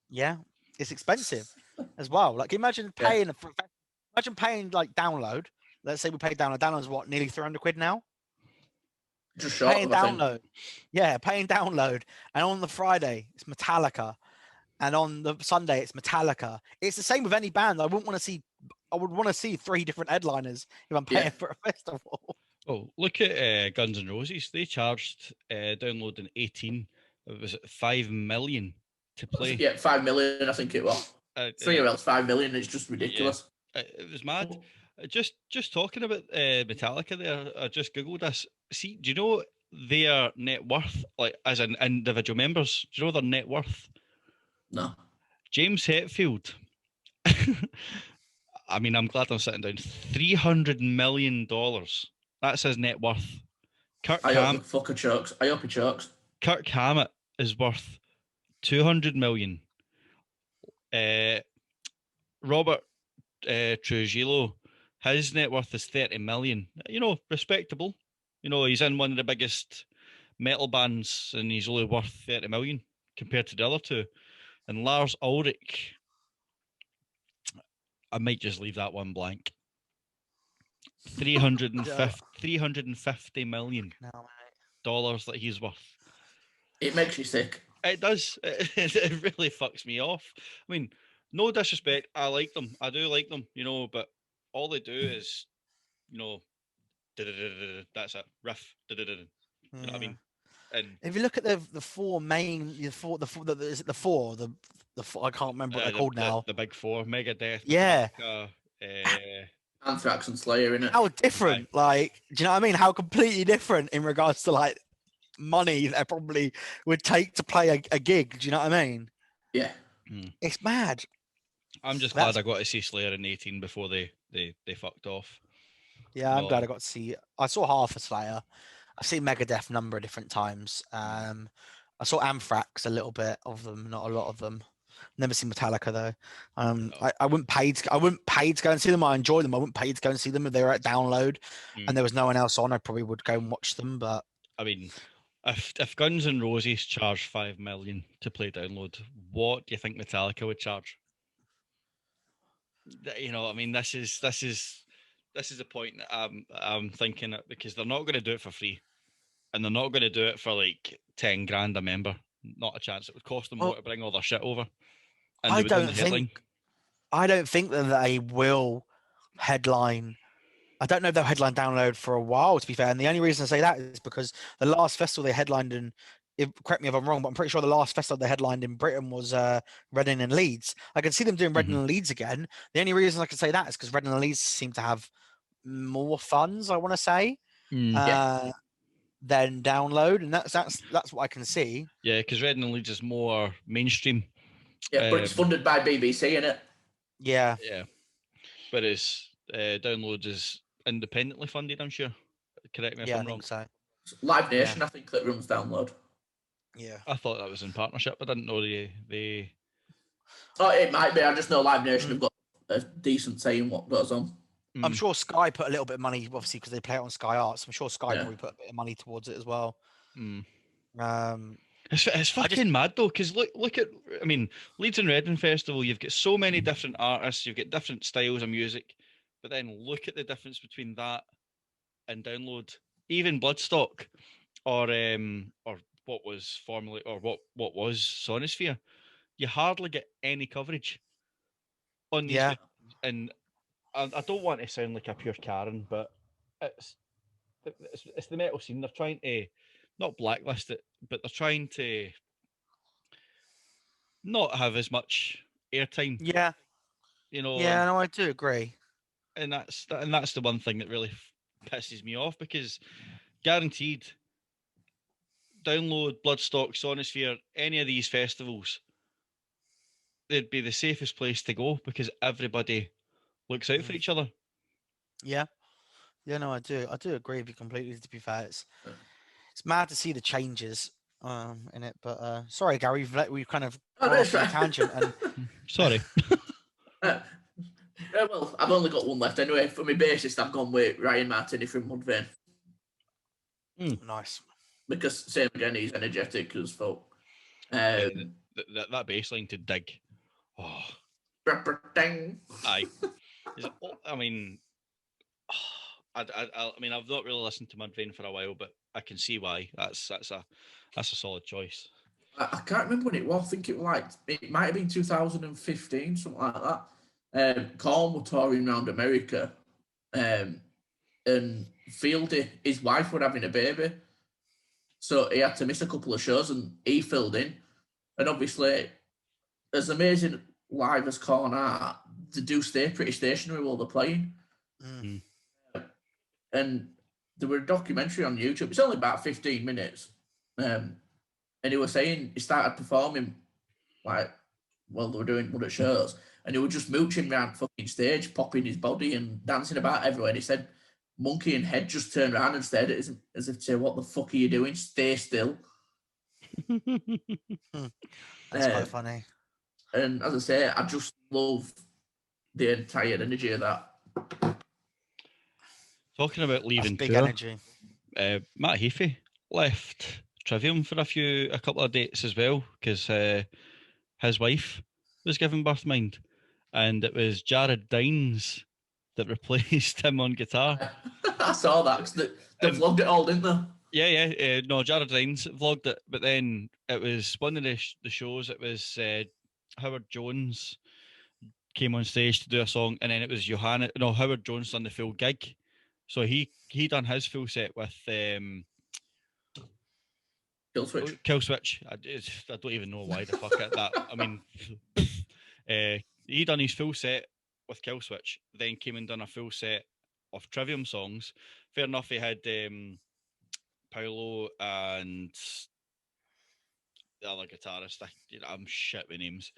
Yeah, it's expensive as well. Like imagine paying like download. Let's say we pay download. Download's what, nearly 300 quid now? Just short Paying of, I think. download. Yeah, paying download. And on the Friday, it's Metallica. And on the Sunday, it's Metallica. It's the same with any band. I would want to see 3 different headliners if I'm paying for a festival. Oh, look at Guns N' Roses. They charged downloading 18. It was 5 million to play. Yeah, 5 million, I think it was. 3 or else 5 million. It's just ridiculous. Yeah, it was mad. Just talking about Metallica there, I just googled this. See, do you know their net worth, like as in individual members? Do you know their net worth? No. James Hetfield. I mean, I'm glad I'm sitting down. $300 million. That's his net worth. I hope the fucker chokes. I hope he chokes. Kirk Hammett is worth 200 million. Robert Trujillo, his net worth is 30 million. You know, respectable. You know, he's in one of the biggest metal bands and he's only worth 30 million compared to the other two. And Lars Ulrich, I might just leave that one blank. 350 million dollars that he's worth. It makes you sick. It does. It really fucks me off. I mean, no disrespect. I like them. I do like them, you know, but all they do is, you know, that's it. Riff. You know what I mean? And if you look at the 4 main, is it the four? The I can't remember what they're called now. The big 4: Megadeth, Yeah. Metallica, Anthrax and Slayer, innit? How different? Like, do you know what I mean? How completely different in regards to like money that probably would take to play a gig. Do you know what I mean? Yeah. It's mad. I'm just glad I got to see Slayer in 18 before they fucked off. Yeah, I'm glad I got to see. I saw half of Slayer. I've seen Megadeth a number of different times. I saw Anthrax a little bit of them, not a lot of them. Never seen Metallica though. I wouldn't pay to go and see them. I enjoy them. I wouldn't pay to go and see them if they were at download and there was no one else on. I probably would go and watch them. But I mean, if Guns N' Roses charged 5 million to play download, what do you think Metallica would charge? You know, I mean, this is the point that I'm thinking it, because they're not going to do it for free, and they're not going to do it for like 10 grand a member. Not a chance. It would cost them more Well, to bring all their shit over, and I they would own don't the headline. think that they will headline. I don't know if they'll headline Download for a while, to be fair. And the only reason I say that is because the last festival they headlined in, correct me if I'm wrong, but I'm pretty sure the last festival they headlined in Britain was Reading and Leeds. I can see them doing Reading and Leeds again. The only reason I can say that is because Reading and Leeds seem to have more funds, I want to say, than Download, and that's what I can see. Yeah, because Reading and Leeds is more mainstream. Yeah, but it's funded by BBC, innit? Yeah. Yeah, whereas Download is independently funded, I'm sure. Correct me if Yeah, I I'm wrong. think so. Live Nation, I think, that runs Download. Yeah. I thought that was in partnership. I didn't know they. Oh, it might be. I just know Live Nation have got a decent say in what goes on. I'm sure Sky put a little bit of money, obviously, because they play it on Sky Arts. I'm sure Sky probably put a bit of money towards it as well. It's fucking mad though, because look at, I mean, Leeds and Reading Festival, you've got so many different artists, you've got different styles of music, but then look at the difference between that and Download. Even Bloodstock, or what was formerly, or what was Sonosphere, you hardly get any coverage on these Yeah. venues. And I don't want to sound like a pure Karen, but it's the metal scene. They're trying to not blacklist it, but they're trying to not have as much airtime. Yeah. You know, Yeah, no, I do agree. and that's the one thing that really pisses me off, because guaranteed, Download, Bloodstock, Sonosphere, any of these festivals, they'd be the safest place to go because everybody looks out for each other. Yeah. Yeah, no, I do agree with you completely, to be fair. It's mad to see the changes in it, but sorry, Gary, we've kind of gone off on a tangent. And sorry. Well, I've only got one left anyway. For my bassist, I've gone with Ryan Martini from Mudvayne. Nice. Because same again, he's energetic as fuck. That bass line to dig. Oh. Aye. I mean, I mean, I've not really listened to Mudvayne for a while, but I can see why. That's a solid choice. I can't remember when it was. I think it might have been 2015, something like that. Corn were touring around America, and Fieldy, his wife, were having a baby, so he had to miss a couple of shows, and he filled in. And obviously, as amazing live as Corn are, they do stay pretty stationary while they're playing. And there were a documentary on YouTube. It's only about 15 minutes. And he was saying he started performing like while they were doing one of the shows, and he was just mooching around fucking stage, popping his body and dancing about everywhere. And he said Monkey and Head just turned around and stared at him as if to say, "What the fuck are you doing? Stay still." That's quite funny. And as I say, I just love the entire energy of that. Talking about leaving big tour, energy. Matt Heafy left Trivium for a couple of dates as well, because his wife was giving birth, mind, and it was Jared Dines that replaced him on guitar. I saw that because they vlogged it all, didn't they? Yeah. No, Jared Dines vlogged it, but then it was one of the shows. It was Howard Jones came on stage to do a song, and then it was Howard Jones done the full gig. So he done his full set with Killswitch. I don't even know why the fuck that. I mean, he done his full set with Killswitch, then came and done a full set of Trivium songs. Fair enough, he had Paolo and the other guitarist. I'm shit with names.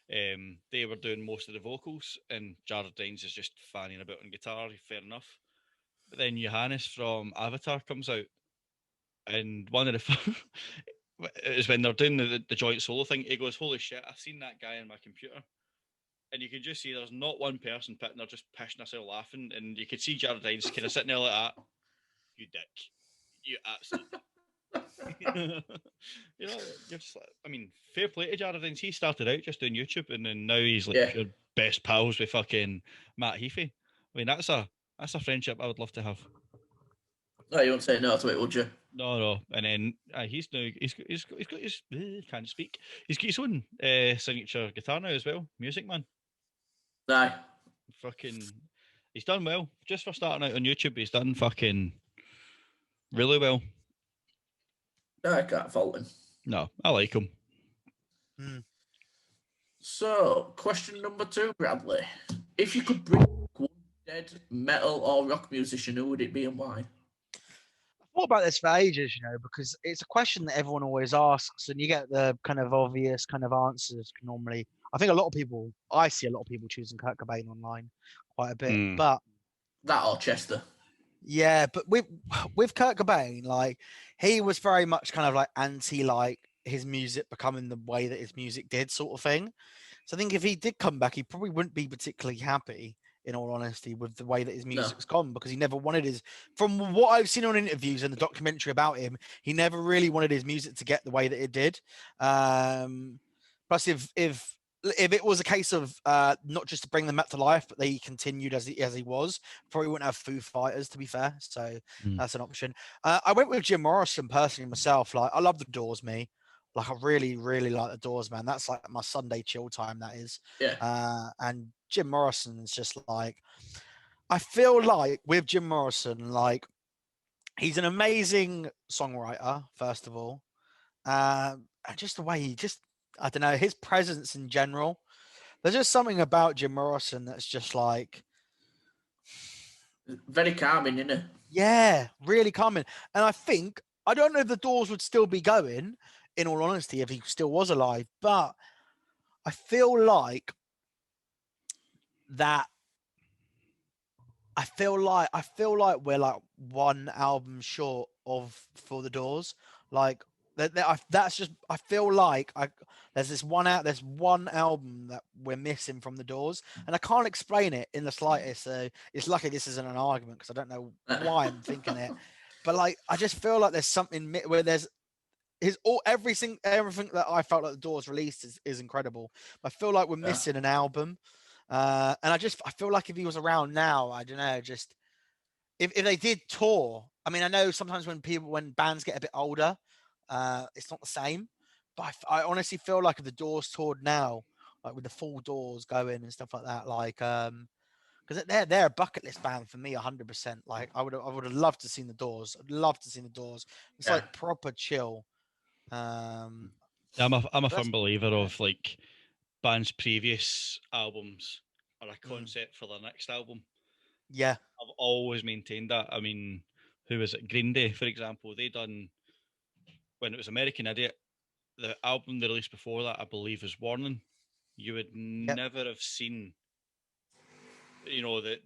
They were doing most of the vocals, and Jared Dines is just fanning about on guitar. Fair enough. But then Johannes from Avatar comes out, and one of the is when they're doing the joint solo thing. He goes, "Holy shit! I've seen that guy on my computer," and you can just see there's not one person pitting. They're just pissing themselves laughing, and you could see Jared Dines kind of sitting there like that. You dick! You absolute dick. You know, you're just like, I mean, fair play to Jared Dines. He started out just doing YouTube, and then now he's like pure best pals with fucking Matt Heafy. I mean, that's a friendship I would love to have. No, you won't say no to it, would you? No. And then he's got his can't speak. He's got his own signature guitar now as well. Music Man. No. Fucking, he's done well. Just for starting out on YouTube, he's done fucking really well. No, I can't fault him. No, I like him. So, question number 2, Bradley. If you could bring one dead metal or rock musician, who would it be and why? I thought about this for ages, because it's a question that everyone always asks, and you get the kind of obvious kind of answers normally. I think I see a lot of people choosing Kurt Cobain online quite a bit, but that or Chester. Yeah, but with Kurt Cobain, like he was very much kind of like anti like his music becoming the way that his music did, sort of thing. So I think if he did come back, he probably wouldn't be particularly happy, in all honesty, with the way that his music's gone, because he never wanted his. From what I've seen on interviews and the documentary about him, he never really wanted his music to get the way that it did. Plus, if it was a case of not just to bring them back to life, but they continued as he was, probably wouldn't have Foo Fighters, to be fair. So that's an option. I went with Jim Morrison personally myself. Like, I love the Doors, me. Like, I really, really like the Doors, man. That's like my Sunday chill time, that is. Yeah. And Jim Morrison is just like, I feel like with Jim Morrison, like, he's an amazing songwriter, first of all. And just the way I don't know, his presence in general. There's just something about Jim Morrison that's just like very calming, isn't it? Yeah, really calming. And I don't know if the Doors would still be going, in all honesty, if he still was alive, but I feel like we're like one album short of For the Doors. Like that's just, I feel like there's one album that we're missing from the Doors, and I can't explain it in the slightest. So it's lucky this isn't an argument, because I don't know why I'm thinking it, but like I just feel like there's something where there's everything that I felt like the Doors released is incredible. I feel like we're missing an album, and I feel like if he was around now, I don't know, just if they did tour. I mean, I know sometimes when bands get a bit older, it's not the same. But I honestly feel like if the Doors toured now, like with the full Doors going and stuff like that, like because they're a bucket list band for me, 100%. Like I would have loved to seen the Doors. I'd love to see the Doors. It's like proper chill. I'm a firm believer of like bands' previous albums are a concept for their next album. Yeah, I've always maintained that. I mean, who was it? Green Day, for example. They done, when it was American Idiot, the album they released before that, I believe, is Warning. You would never have seen, the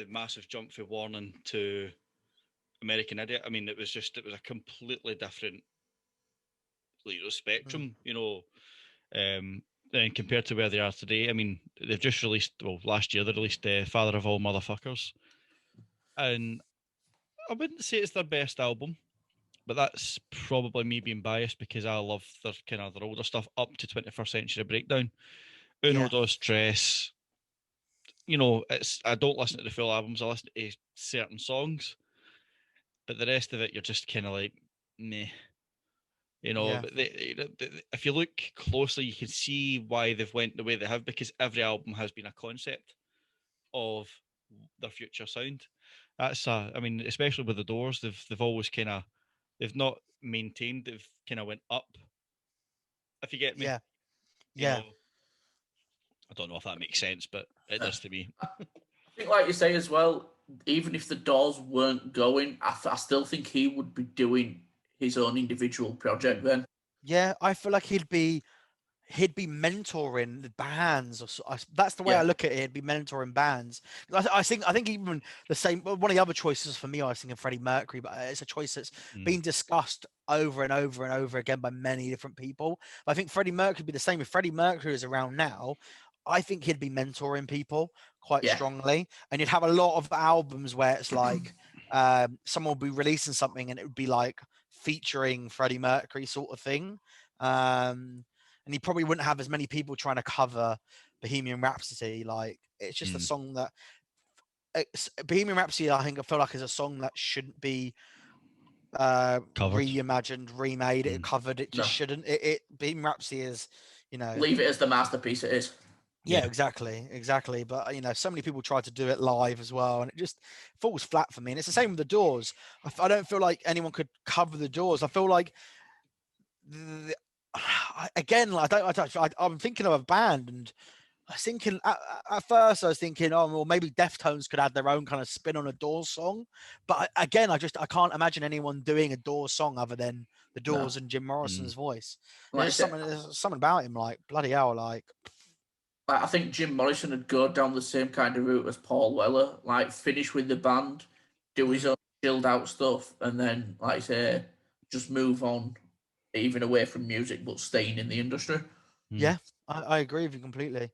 massive jump from Warning to American Idiot. I mean, it was a completely different spectrum, and compared to where they are today. I mean, they've just released, last year they released Father of All Motherfuckers, and I wouldn't say it's their best album, but that's probably me being biased because I love their older stuff up to 21st Century Breakdown. Uno Dos Tres. I don't listen to the full albums. I listen to certain songs, but the rest of it, you're just kind of like, meh. But if you look closely, you can see why they've went the way they have, because every album has been a concept of their future sound. I mean, especially with the Doors, they've always they've not maintained, they've kind of went up. If you get me, yeah. I don't know if that makes sense, but it does to me. I think, like you say as well, even if the Doors weren't going, I still think he would be doing his own individual project then. Yeah, I feel like he'd be mentoring the bands, or that's the way I look at it. He'd be mentoring bands. I think even the same. One of the other choices for me, I was thinking Freddie Mercury, but it's a choice that's been discussed over and over and over again by many different people. But I think Freddie Mercury would be the same. If Freddie Mercury is around now, I think he'd be mentoring people quite strongly, and you'd have a lot of albums where it's like someone will be releasing something and it would be like featuring Freddie Mercury sort of thing. And he probably wouldn't have as many people trying to cover Bohemian Rhapsody. Like, it's just a Mm. song that Bohemian Rhapsody, I feel like is a song that shouldn't be Covered. reimagined, remade, it Mm. covered. It just No. shouldn't. It Bohemian Rhapsody is, Leave it as the masterpiece it is. yeah, Yeah. exactly. But so many people try to do it live as well, and it just falls flat for me. And it's the same with the Doors. I don't feel like anyone could cover the Doors. I feel like again, I'm thinking of a band, and I was thinking at first I was thinking, oh, well, maybe Deftones could add their own kind of spin on a Doors song. But again, I can't imagine anyone doing a Doors song other than the No. Doors and Jim Morrison's voice. Like I There's said, something about him, like bloody hell, like. I think Jim Morrison would go down the same kind of route as Paul Weller, like finish with the band, do his own chilled out stuff, and then, like I say, just move on, even away from music, but staying in the industry. Yeah, I agree with you completely.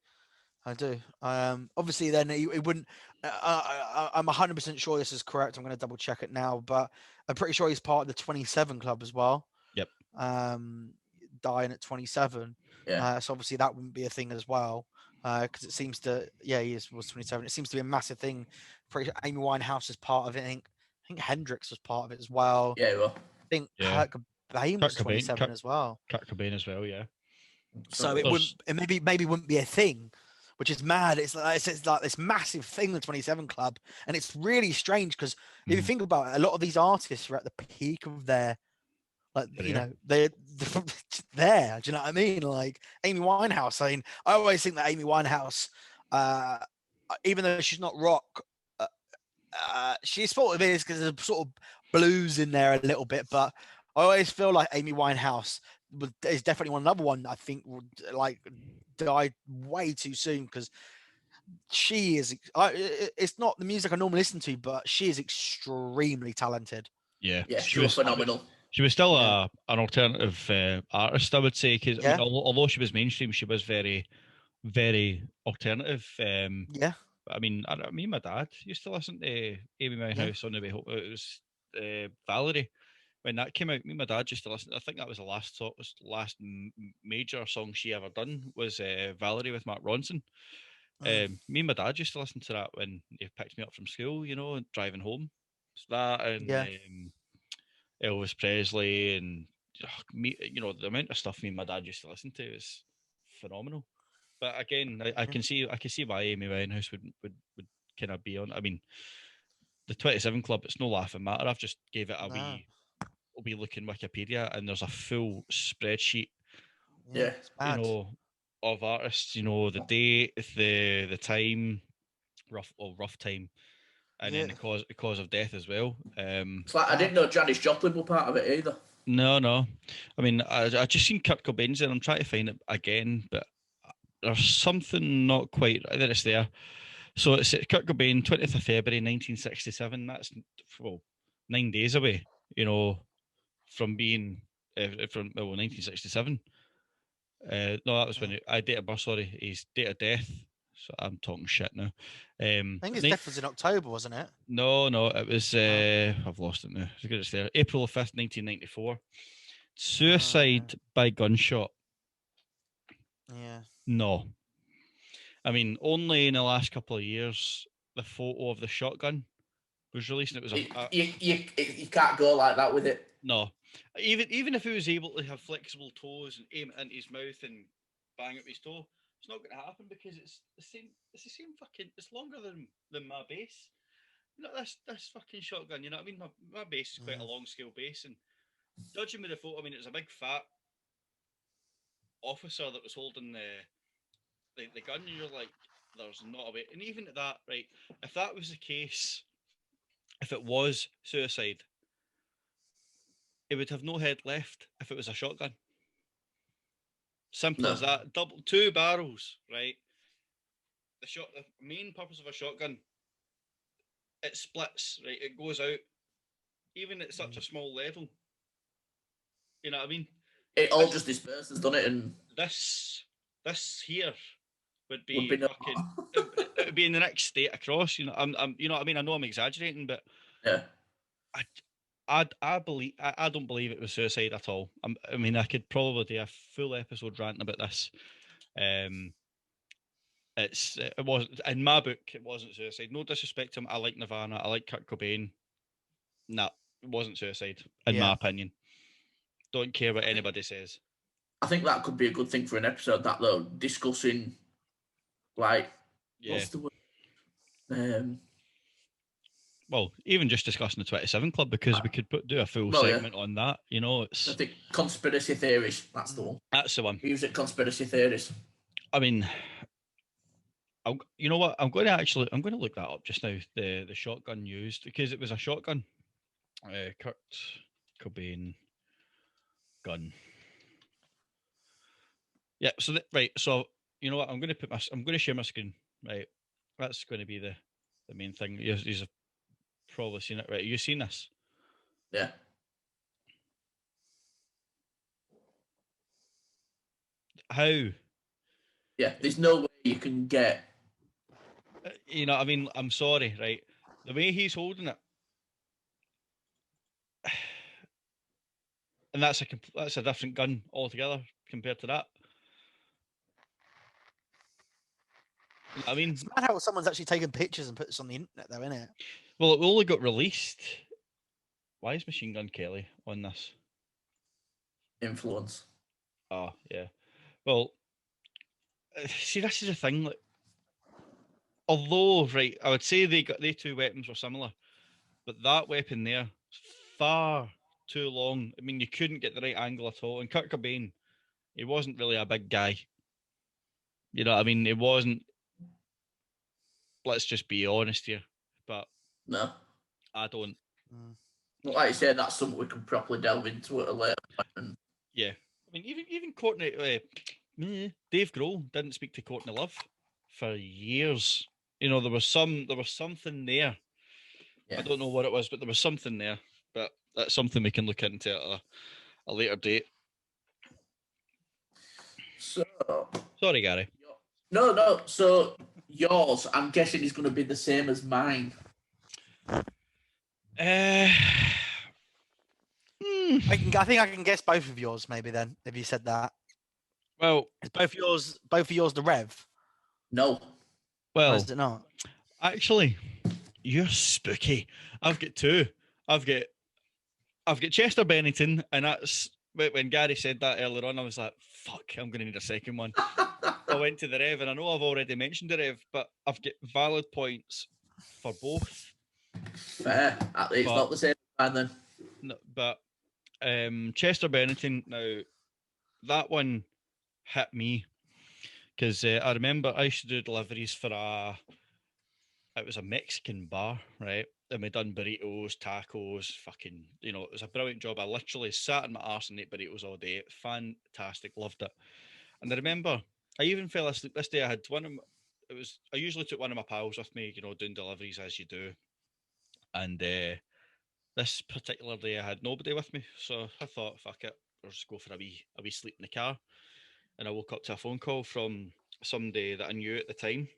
I do. Obviously, then it wouldn't. I'm 100% sure this is correct. I'm going to double check it now, but I'm pretty sure he's part of the 27 club as well. Yep. Dying at 27. Yeah. So obviously that wouldn't be a thing as well, because it seems to. Yeah, was 27. It seems to be a massive thing. Pretty sure Amy Winehouse is part of it. I think Hendrix was part of it as well. Yeah, well. I think Yeah. Kurt Cobain was 27 as well. Kurt Cobain as well, yeah. So it wouldn't. It maybe wouldn't be a thing, which is mad. It's like this massive thing, the 27 Club, and it's really strange because if you think about it, a lot of these artists are at the peak of their, like, they're there. Do you know what I mean? Like Amy Winehouse. I mean, I always think that Amy Winehouse, even though she's not rock, she sort of is because there's sort of blues in there a little bit, but I always feel like Amy Winehouse is definitely another one I think would like die way too soon because she is. It's not the music I normally listen to, but she is extremely talented. Yeah. Yeah, she was phenomenal. She was still an alternative artist, I would say, because I mean, although she was mainstream, she was very, very alternative. Yeah. I mean, me and my dad used to listen to Amy Winehouse on the way home. It was Valerie. When that came out, me and my dad used to listen. I think that was the last major song she ever done was Valerie with Mark Ronson. Me and my dad used to listen to that when he picked me up from school, and driving home. So that and Elvis Presley and me, the amount of stuff me and my dad used to listen to is phenomenal. But again, I can see why Amy Winehouse would kind of be on. I mean, the 27 Club, it's no laughing matter. I've just gave it a wee look in Wikipedia, and there's a full spreadsheet. Yeah, Of artists. The date, the time, rough time, and then the cause of death as well. It's like I didn't know Janis Joplin were part of it either. No. I mean, I just seen Kurt Cobain's and I'm trying to find it again, but there's something not quite right. There it's there. So it's Kurt Cobain, 20th of February, 1967. That's 9 days away. From being from 1967. No, that was when I date of birth. Sorry, his date of death. So I'm talking shit now. I think his death was in October, wasn't it? No, it was. I've lost it now. It's there. April 5th, 1994. Suicide by gunshot. Yeah. No. I mean, only in the last couple of years, the photo of the shotgun was released, and it was you can't go like that with it. No, even if he was able to have flexible toes and aim it into his mouth and bang up his toe, it's not going to happen because it's the same. It's the same fucking. It's longer than my base. This fucking shotgun. You know what I mean? My base is quite a long scale base, and judging by the photo, I mean, it's a big fat officer that was holding the gun, and you're like, there's not a way. And even at that, right? If that was the case, if it was suicide, it would have no head left if it was a shotgun. Simple as that. Two barrels, right? The main purpose of a shotgun, it splits, right? It goes out, even at such a small level. You know what I mean? It all just disperses, doesn't it? And this here would be fucking. It would be in the next state across. You know, you know what I mean? I know I'm exaggerating, but yeah. I don't believe it was suicide at all. I mean, I could probably do a full episode ranting about this. It wasn't in my book. It wasn't suicide. No disrespect to him. I like Nirvana. I like Kurt Cobain. Nah, it wasn't suicide in my opinion. Don't care what anybody says. I think that could be a good thing for an episode. That though, discussing like what's the word? Well, even just discussing the 27 Club, because we could do a full segment on that. You know, it's. I think conspiracy theories. That's the one. That's the one. Music conspiracy theories. I mean, you know what? I'm going to look that up just now. The shotgun used, because it was a shotgun. Kurt Cobain gun. Yeah. So right. So you know what? I'm going to share my screen. Right. That's going to be the main thing. You've probably seen it. Right. You seen this? Yeah. How? Yeah. There's no way you can get. You know, I mean, I'm sorry, right? The way he's holding it, and that's a different gun altogether compared to that. I mean, it's mad how someone's actually taken pictures and put this on the internet, though, isn't it? Well, it only got released. Why is Machine Gun Kelly on this? Influence. Oh, yeah. Well, see, this is the thing. Like, although, right, I would say they two weapons were similar, but that weapon there, far too long. I mean, you couldn't get the right angle at all. And Kurt Cobain, he wasn't really a big guy. You know what I mean? He wasn't. Let's just be honest here. But no, I don't. Like I said, that's something we can properly delve into at a later point. Yeah, I mean, even Courtney, Dave Grohl didn't speak to Courtney Love for years. You know, there was something there. Yeah. I don't know what it was, but there was something there. But that's something we can look into at a later date. So, sorry, Gary. No. So yours, I'm guessing, is going to be the same as mine. I think I can guess both of yours, maybe. Then, if you said that. Well, is both of yours the Rev? No. Well, or is it not? Actually, you're spooky. I've got two. I've got Chester Bennington, and that's when Gary said that earlier on. I was like, "Fuck, I'm going to need a second one." I went to the Rev, and I know I've already mentioned the Rev, but I've got valid points for both. Fair. It's not the same band then. No, but Chester Bennington. Now that one hit me because I remember I used to do deliveries for it was a Mexican bar, right? And we done burritos, tacos, fucking, you know, it was a brilliant job. I literally sat in my arse and ate burritos all day. Fantastic, loved it. And I remember I even fell asleep this day. I had I usually took one of my pals with me, you know, doing deliveries as you do. And this particular day I had nobody with me. So I thought, fuck it, I'll just go for a wee sleep in the car. And I woke up to a phone call from somebody that I knew at the time,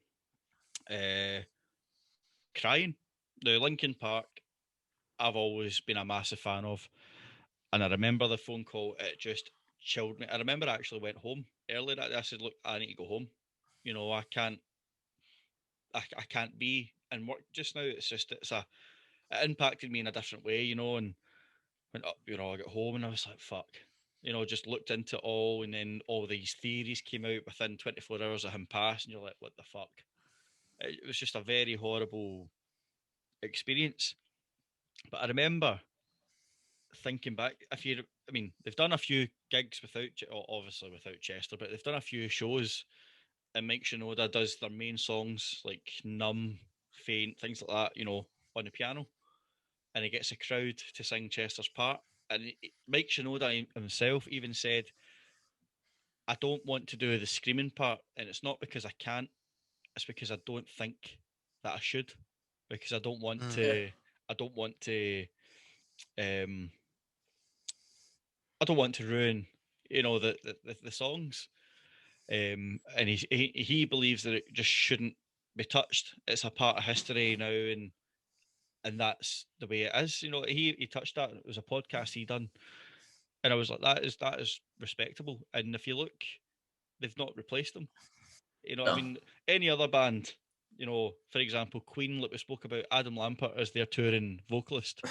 crying. Now, Linkin Park, I've always been a massive fan of. And I remember the phone call, it just chilled me. I remember I actually went home earlier that day. I said, look, I need to go home. You know, I can't be in work just now. It impacted me in a different way, you know, and went up, you know, I got home and I was like, fuck. You know, just looked into it all, and then all these theories came out within 24 hours of him passing. You're like, what the fuck? It was just a very horrible experience. But I remember thinking back, they've done a few gigs obviously without Chester, but they've done a few shows, and Mike Shinoda does their main songs like Numb, Faint, things like that, you know, on the piano, and he gets a crowd to sing Chester's part. And Mike Shinoda himself even said, I don't want to do the screaming part, and it's not because I can't, it's because I don't think that I should, because I don't want to ruin, you know, the songs. And he believes that it just shouldn't be touched. It's a part of history now, and that's the way it is. You know, he touched that. It was a podcast he done, and I was like, that is respectable. And if you look, they've not replaced him. You know, No. I mean, any other band, you know, for example, Queen, like we spoke about, Adam Lambert as their touring vocalist.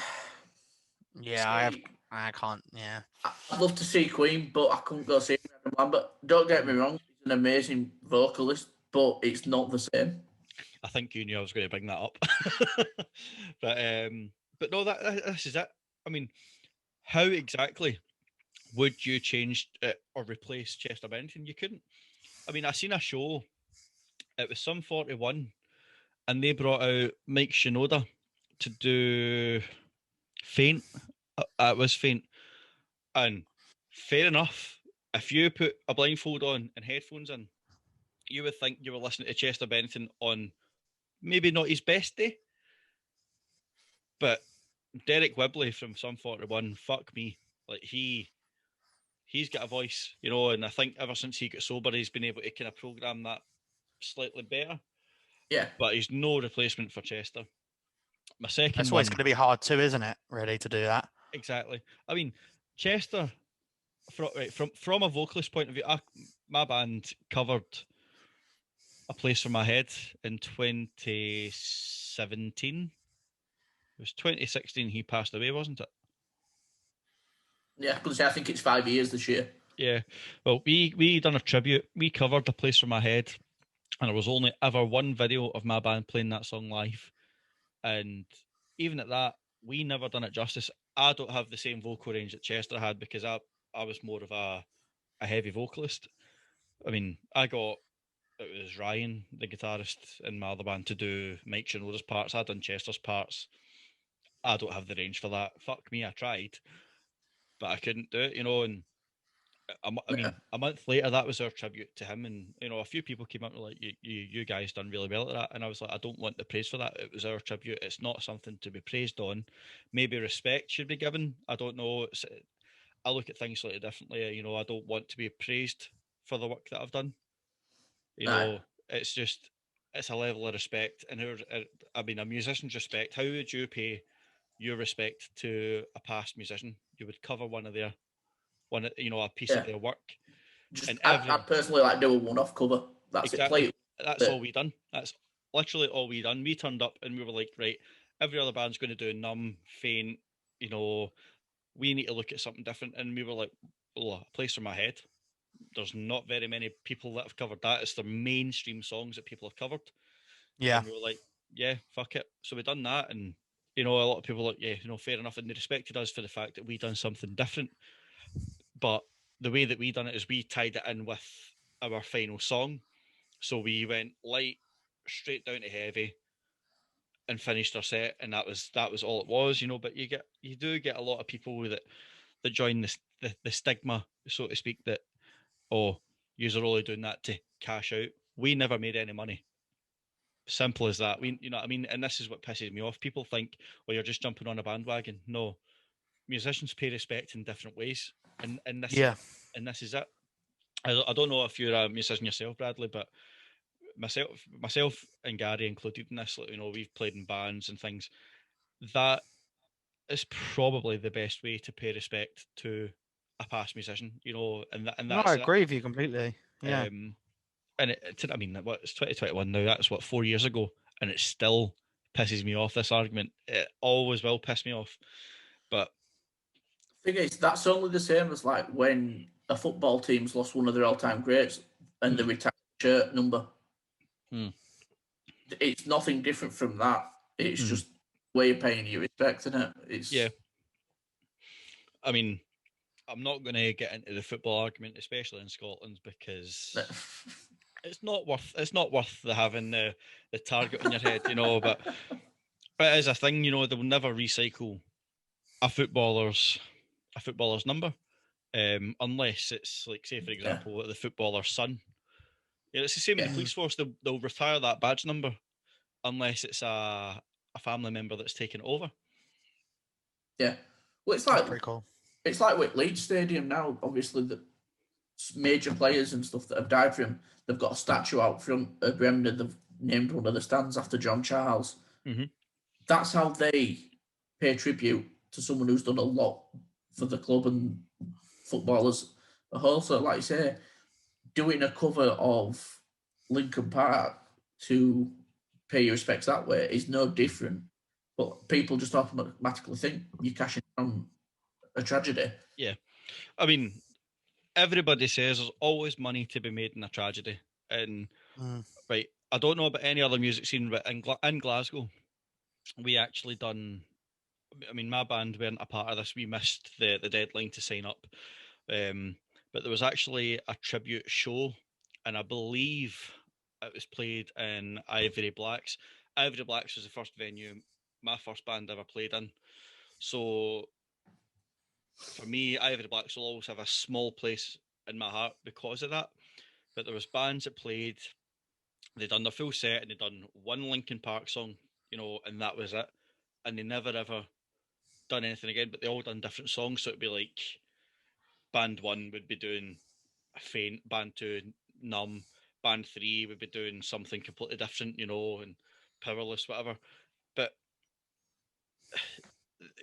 Yeah, I can't. Yeah. I'd love to see Queen, but I couldn't go see Adam Lambert. Don't get me wrong, he's an amazing vocalist, but it's not the same. I think you knew I was going to bring that up. But no, this is it. I mean, how exactly would you change it or replace Chester Bennington? You couldn't. I mean, I seen a show. It was Sum 41, and they brought out Mike Shinoda to do Faint. It was Faint, and fair enough. If you put a blindfold on and headphones in, you would think you were listening to Chester Bennington on maybe not his best day, but Derek Whibley from Sum 41, fuck me, like he's got a voice, you know, and I think ever since he got sober, he's been able to kind of program that slightly better. Yeah. But he's no replacement for Chester. My second It's one, always going to be hard too, isn't it? Really, to do that. exactly. I mean, Chester, from a vocalist point of view, my band covered A Place for My Head in 2017. It was 2016 he passed away, wasn't it? Yeah, because I think it's 5 years this year. Yeah. Well, we done a tribute. We covered A Place for My Head, and there was only ever one video of my band playing that song live. And even at that, we never done it justice. I don't have the same vocal range that Chester had because I was more of a heavy vocalist. I mean, it was Ryan, the guitarist in my other band, to do Mike Shinoda's parts. I done Chester's parts. I don't have the range for that. Fuck me, I tried, but I couldn't do it, you know. And I mean, a month later, that was our tribute to him, and you know, a few people came up and were like, "You guys done really well at that," and I was like, "I don't want the praise for that. It was our tribute. It's not something to be praised on. Maybe respect should be given. I don't know. I look at things slightly differently. You know, I don't want to be praised for the work that I've done. You know, it's a level of respect, and I mean, a musician's respect. How would you pay your respect to a past musician? You would cover a piece of their work. And I personally like do a one-off cover. That's exactly. it. That's all we done. That's literally all we done. We turned up and we were like, right, every other band's going to do Numb, Faint. You know, we need to look at something different. And we were like, oh, A Place for My Head. There's not very many people that have covered that. It's the mainstream songs that people have covered. Yeah. And we were like, yeah, fuck it. So we done that, and you know, a lot of people were like, yeah, you know, fair enough, and they respected us for the fact that we done something different. But the way that we done it is we tied it in with our final song. So we went light, straight down to heavy, and finished our set, and that was all it was, you know. But you do get a lot of people that join the stigma, so to speak, that you're only doing that to cash out. We never made any money. Simple as that. You know what I mean? And this is what pisses me off. People think, well, you're just jumping on a bandwagon. No, musicians pay respect in different ways, and this is it. I don't know if you're a musician yourself, Bradley, but myself and Gary included in this, you know, we've played in bands and things. That is probably the best way to pay respect to a past musician, you know, and that's I agree with you completely. Yeah. And I mean, it's 2021 now. That's 4 years ago, and it still pisses me off. This argument, it always will piss me off. But the thing is, that's only the same as like when a football team's lost one of their all-time greats and they retire shirt number. It's nothing different from that. It's just way of paying you respect, isn't it? Yeah. I mean, I'm not going to get into the football argument, especially in Scotland, because it's not worth having the target on your head, you know. But it is a thing, you know. They will never recycle a footballer's number, unless it's like, say for example, the footballer's son. Yeah, it's the same with the police force. They'll retire that badge number unless it's a family member that's taken it over. Yeah, well, it's That's like pretty cool. It's like with Leeds Stadium now. Obviously, the major players and stuff that have died for him, they've got a statue out front at Bremner. They've named one of the stands after John Charles. Mm-hmm. That's how they pay tribute to someone who's done a lot for the club and footballers a whole. So, like you say, doing a cover of Lincoln Park to pay your respects that way is no different. But people just automatically think you're cashing on a tragedy. Yeah. I mean, everybody says there's always money to be made in a tragedy. And, right, I don't know about any other music scene, but in Glasgow, we actually done. I mean, my band weren't a part of this. We missed the deadline to sign up. But there was actually a tribute show, and I believe it was played in Ivory Blacks. Ivory Blacks was the first venue my first band ever played in. So for me, Ivory Blacks will always have a small place in my heart because of that. But there was bands that played, they done their full set and they done one Linkin Park song, and that was it. And they never ever done anything again, but they all done different songs. So it'd be like band one would be doing a Faint, band two, Numb, band three would be doing something completely different, and Powerless, whatever. But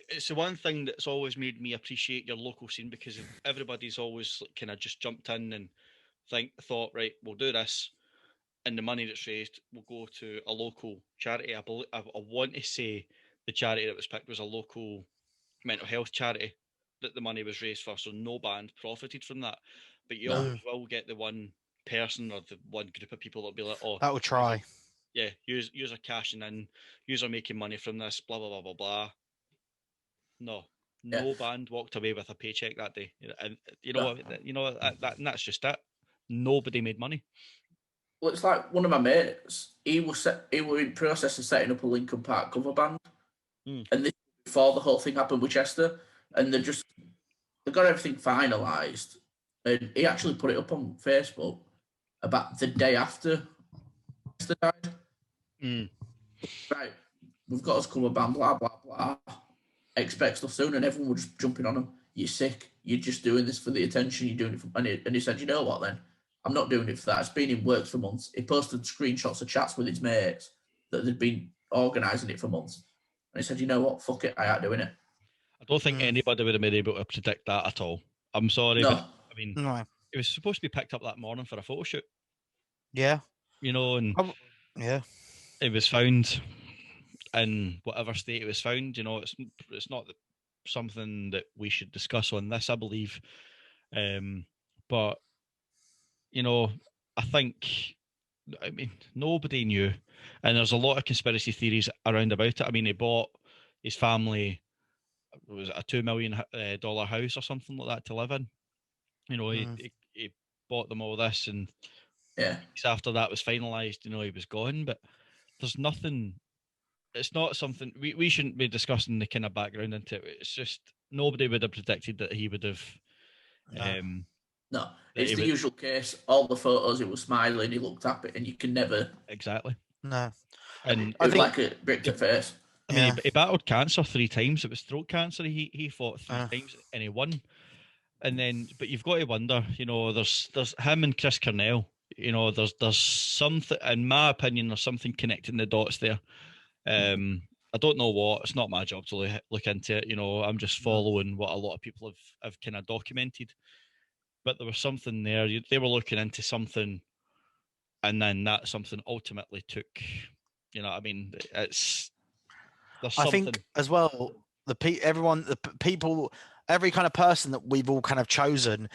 it's the one thing that's always made me appreciate your local scene, because everybody's always kind of just jumped in and thought, right, we'll do this, and the money that's raised will go to a local charity. I want to say the charity that was picked was a local mental health charity that the money was raised for, so no band profited from that. But you always will get the one person or the one group of people that'll be like, oh, That will try. use are cashing in, use are making money from this, blah blah blah blah blah. No band walked away with a paycheck that day, and and that's just it. Nobody made money. Well, it's like one of my mates. He was in process of setting up a Linkin Park cover band, and this before the whole thing happened with Chester, and they got everything finalised, and he actually put it up on Facebook about the day after Chester died. Right, we've got us cover band, blah blah blah. Expect stuff soon, and everyone was jumping on him. You're sick. You're just doing this for the attention. You're doing it for, and he said, you know what? Then I'm not doing it for that. It's been in works for months. He posted screenshots of chats with his mates that they'd been organising it for months, and he said, you know what? Fuck it. I ain't doing it. I don't think anybody would have been able to predict that at all. I'm sorry, No. but I mean, it was supposed to be picked up that morning for a photo shoot. Yeah. And it was found in whatever state it was found. It's not something that we should discuss on this, I believe. But I think, nobody knew, and there's a lot of conspiracy theories around about it. I mean, he bought his family, was it a $2 million house or something like that to live in? He bought them all this, and after that was finalised, he was gone. But there's nothing. It's not something we shouldn't be discussing the kind of background into it. It's just nobody would have predicted that he would have. No, it's the usual case. All the photos, he was smiling, he looked happy, and you can never. Exactly. No. And it was like a brick to face. I mean, he battled cancer 3 times. It was throat cancer. He fought 3 times and he won. And then, but you've got to wonder, there's him and Chris Cornell. There's something, in my opinion, there's something connecting the dots there. I don't know what. It's not my job to look into it. I'm just following what a lot of people have kind of documented. But there was something there. They were looking into something, and then that something ultimately took. There's I think as well, people, every kind of person that we've all kind of chosen,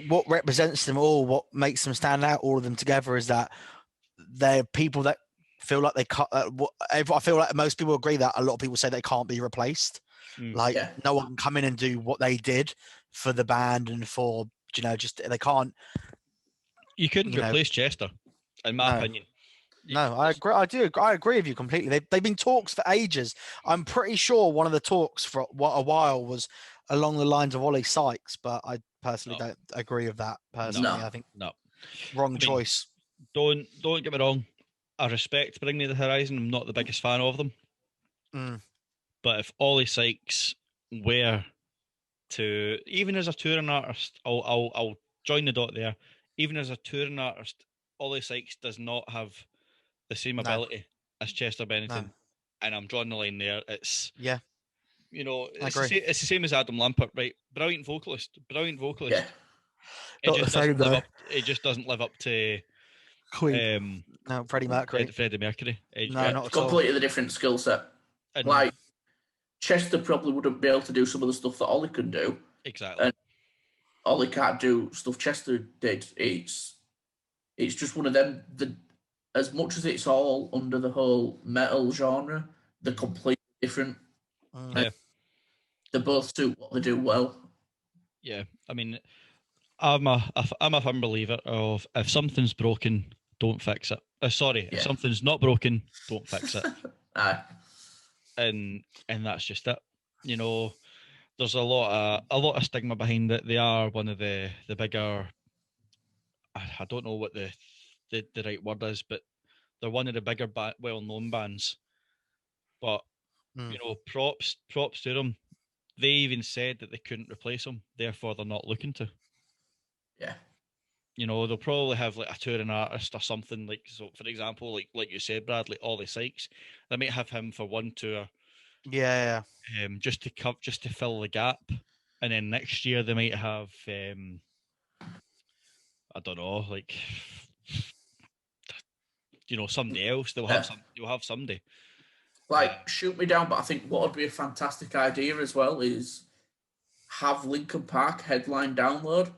what represents them all, what makes them stand out, all of them together, is that they're people that feel like they can't. I feel like most people agree that a lot of people say they can't be replaced. No one can come in and do what they did for the band and for just they can't. You couldn't replace Chester, in my opinion. No, I agree. I agree with you completely. They've been talks for ages. I'm pretty sure one of the talks for a while was along the lines of Ollie Sykes, but I personally don't agree with that. Personally, I think wrong choice. Don't get me wrong. I respect Bring Me the Horizon. I'm not the biggest fan of them. But if Ollie Sykes were to, even as a touring artist, I'll join the dot there. Even as a touring artist, Ollie Sykes does not have the same ability as Chester Bennington, and I'm drawing the line there. It's it's the same as Adam Lampert, right? Brilliant vocalist. Yeah. It just doesn't live up to Queen. No, Freddie Mercury. Freddie Mercury. No, not It's at all. completely different skill set. And Like Chester probably wouldn't be able to do some of the stuff that Ollie can do. exactly. And Ollie can't do stuff Chester did. It's just one of them. As much as it's all under the whole metal genre, they're completely different. Yeah. They both suit what they do well. Yeah, I mean, I'm a firm believer of if something's broken, don't fix it. Sorry, if something's not broken, don't fix it. Aye. And that's just it. You know, there's a lot of stigma behind it. They are one of the bigger. I don't know what the right word is, but they're one of the bigger well-known bands. But you know, props to them. They even said that they couldn't replace them, therefore they're not looking to. Yeah. You know, they'll probably have like a touring artist or something like, so for example, like you said, Brad, like Ollie Sykes, they might have him for one tour. Yeah. Just to fill the gap. And then next year they might have I don't know, like, you know, somebody else. They'll have somebody. Like, shoot me down, but I think what would be a fantastic idea as well is have Linkin Park headline Download.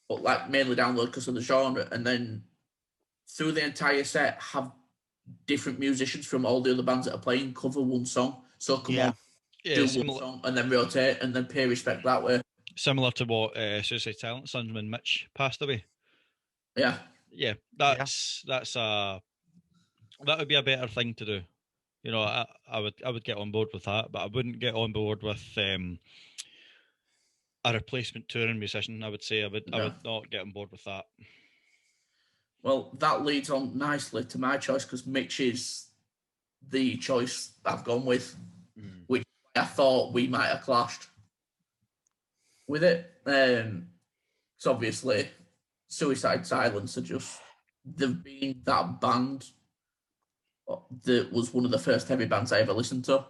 But like mainly Download because of the genre, and then through the entire set have different musicians from all the other bands that are playing cover one song. So come on, do one song and then rotate and then pay respect that way. Similar to what Suicide Silence done when Mitch passed away. Yeah. That would be a better thing to do. You know, I would get on board with that, but I wouldn't get on board with a replacement touring musician. I would say I would not get on board with that. Well, that leads on nicely to my choice because Mitch is the choice I've gone with, which I thought we might have clashed with it. So obviously, Suicide Silence are just, they've been that band that was one of the first heavy bands I ever listened to.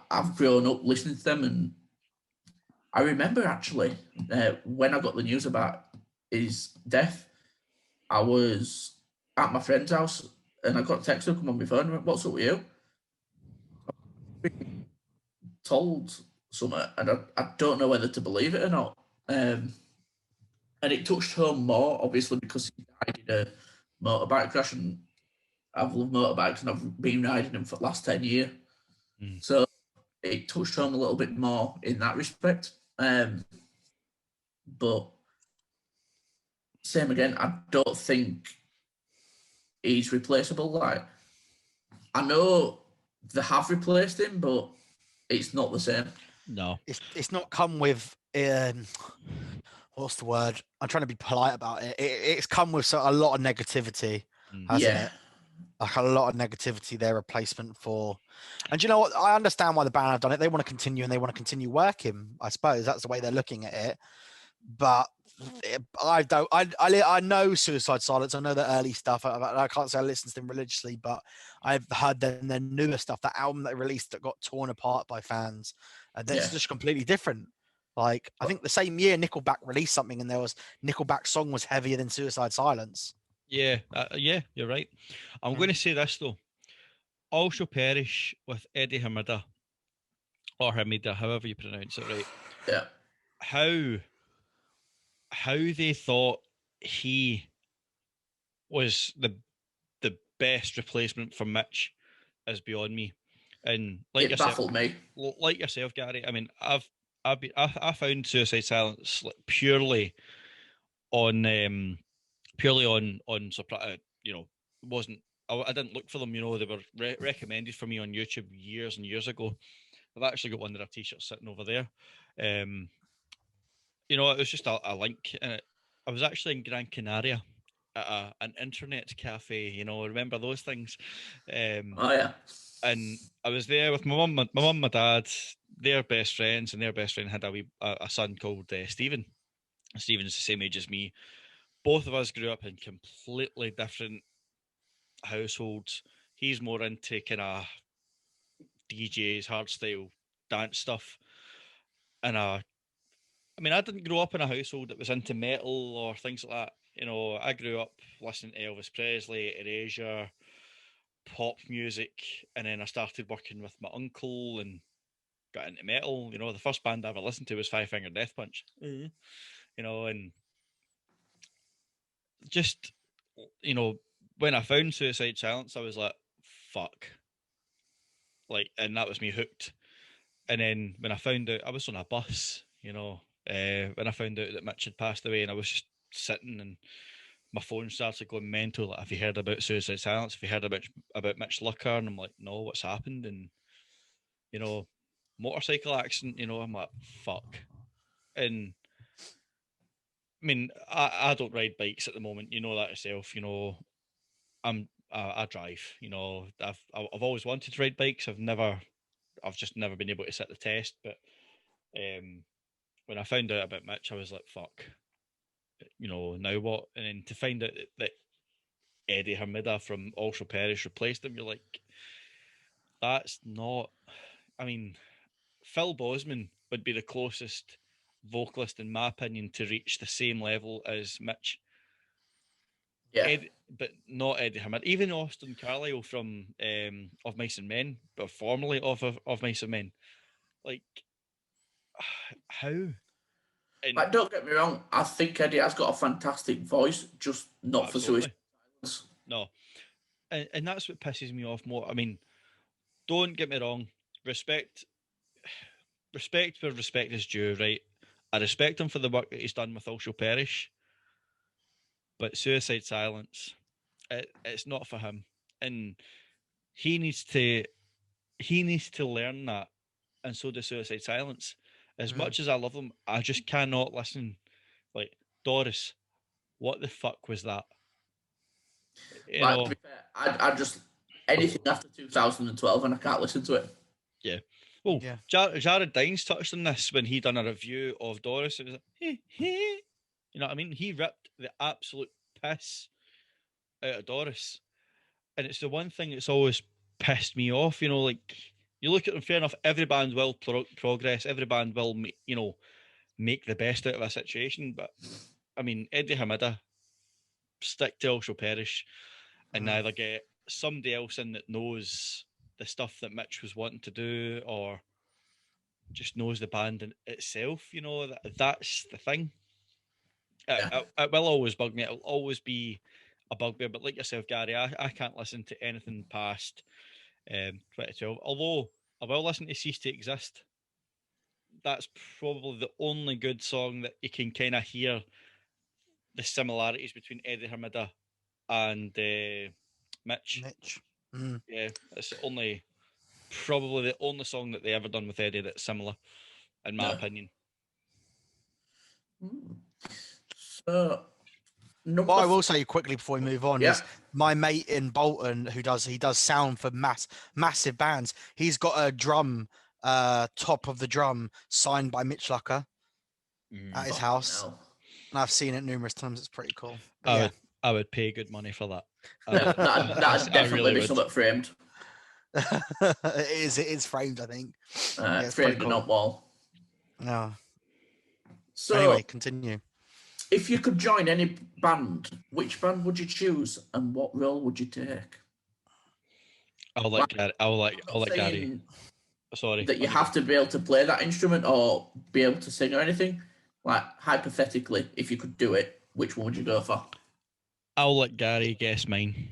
I've grown up listening to them, and I remember actually when I got the news about his death, I was at my friend's house and I got a text come on my phone and went, "What's up with you?" Told something, and I don't know whether to believe it or not. And it touched home more, obviously, because he died in a motorbike crash, and I've loved motorbikes and I've been riding them for the last 10 years. So it touched home a little bit more in that respect. But same again, I don't think he's replaceable. Like, I know they have replaced him, but it's not the same. No, it's not come with what's the word? I'm trying to be polite about it. It's come with a lot of negativity, hasn't it? Like a lot of negativity, their replacement for. And you know what? I understand why the band have done it. They want to continue and they want to continue working. I suppose that's the way they're looking at it. But I don't. I know Suicide Silence. I know the early stuff. I can't say I listen to them religiously, but I've heard their newer stuff. That album they released that got torn apart by fans. That's just completely different. Like, I think the same year Nickelback released something, and there was Nickelback's song was heavier than Suicide Silence. Yeah, you're right. I'm going to say this though: all shall perish with Eddie Hamida, or Hamida, however you pronounce it, right? Yeah. How they thought he was the best replacement for Mitch is beyond me. And like it baffled me. Like yourself, Gary. I mean, I found Suicide Silence purely on surprise. You know, wasn't I didn't look for them. You know, they were recommended for me on YouTube years and years ago. I've actually got one of their t-shirts sitting over there. You know, it was just a link, and I was actually in Gran Canaria at an internet cafe. You know, remember those things? Oh yeah. And I was there with my mum, my dad, their best friends, and their best friend had a son called Stephen. Stephen's the same age as me. Both of us grew up in completely different households. He's more into kind of DJs, hardstyle, dance stuff, and I mean, I didn't grow up in a household that was into metal or things like that. You know, I grew up listening to Elvis Presley, Erasure, pop music, and then I started working with my uncle and got into metal. You know, the first band I ever listened to was Five Finger Death Punch. You know, and just, you know, when I found Suicide Silence, I was like, fuck. Like, and that was me hooked. And then when I found out, I was on a bus, you know, when I found out that Mitch had passed away, and I was just sitting, and my phone started going mental. Like, have you heard about Suicide Silence? Have you heard about Mitch Lucker? And I'm like, no, what's happened? And, you know, motorcycle accident, you know, I'm like, fuck. And I mean, I don't ride bikes at the moment, you know that yourself. You know, I drive. You know, I've always wanted to ride bikes. I've just never been able to sit the test. But when I found out about Mitch, I was like, fuck. You know, now what? And then to find out that Eddie Hermida from Also Perish replaced him, you're like, that's not. I mean, Phil Bosman would be the closest vocalist, in my opinion, to reach the same level as Mitch. Yeah. But not Eddie Hermida. Even Austin Carlyle from Of Mice and Men, but formerly of Mice and Men. Like, how? And Like, don't get me wrong, I think Eddie has got a fantastic voice, just not for Suicide absolutely Silence. no. And that's what pisses me off more. I mean, don't get me wrong. Respect where respect is due, right? I respect him for the work that he's done with Also Perish, but Suicide Silence, it's not for him, and he needs to learn that, and so does Suicide Silence. As much as I love them, I just cannot listen. Like, Doris, what the fuck was that? You Like, know, to be fair, I just anything after 2012 and I can't listen to it. yeah. Well, Yeah. Jared Dines touched on this when he done a review of Doris. It was like, you know what I mean? He ripped the absolute piss out of Doris, and it's the one thing that's always pissed me off. You know, like, you look at them, fair enough. Every band will progress. Every band will, you know, make the best out of a situation. But I mean, Eddie Hamida, stick to Also Perish, and either get somebody else in that knows the stuff that Mitch was wanting to do, or just knows the band in itself. You know, that's the thing. Yeah. It will always bug me. It'll always be a bugbear. But like yourself, Gary, I can't listen to anything past 2012. Although I will listen to Cease to Exist. That's probably the only good song that you can kind of hear the similarities between Eddie Hermida and Mitch. Mitch. Yeah, it's probably the only song that they ever done with Eddie that's similar, in my Yeah. opinion. So, number What I will say quickly before we move on Yeah. is my mate in Bolton who does sound for massive bands. He's got a drum, top of the drum signed by Mitch Lucker at his house, No. and I've seen it numerous times. It's pretty cool. But I yeah, would I would pay good money for that. That'd I definitely really be would. something framed. it is framed, I think. Yeah, it's pretty Framed and cool. on wall. Yeah. So, Anyway, continue. if you could join any band, which band would you choose and what role would you take? I'll let Gary. I'll I'm not let Gary. saying Sorry. that you have to be able to play that instrument or be able to sing or anything. Like, hypothetically, if you could do it, which one would you go for? I'll let Gary guess mine.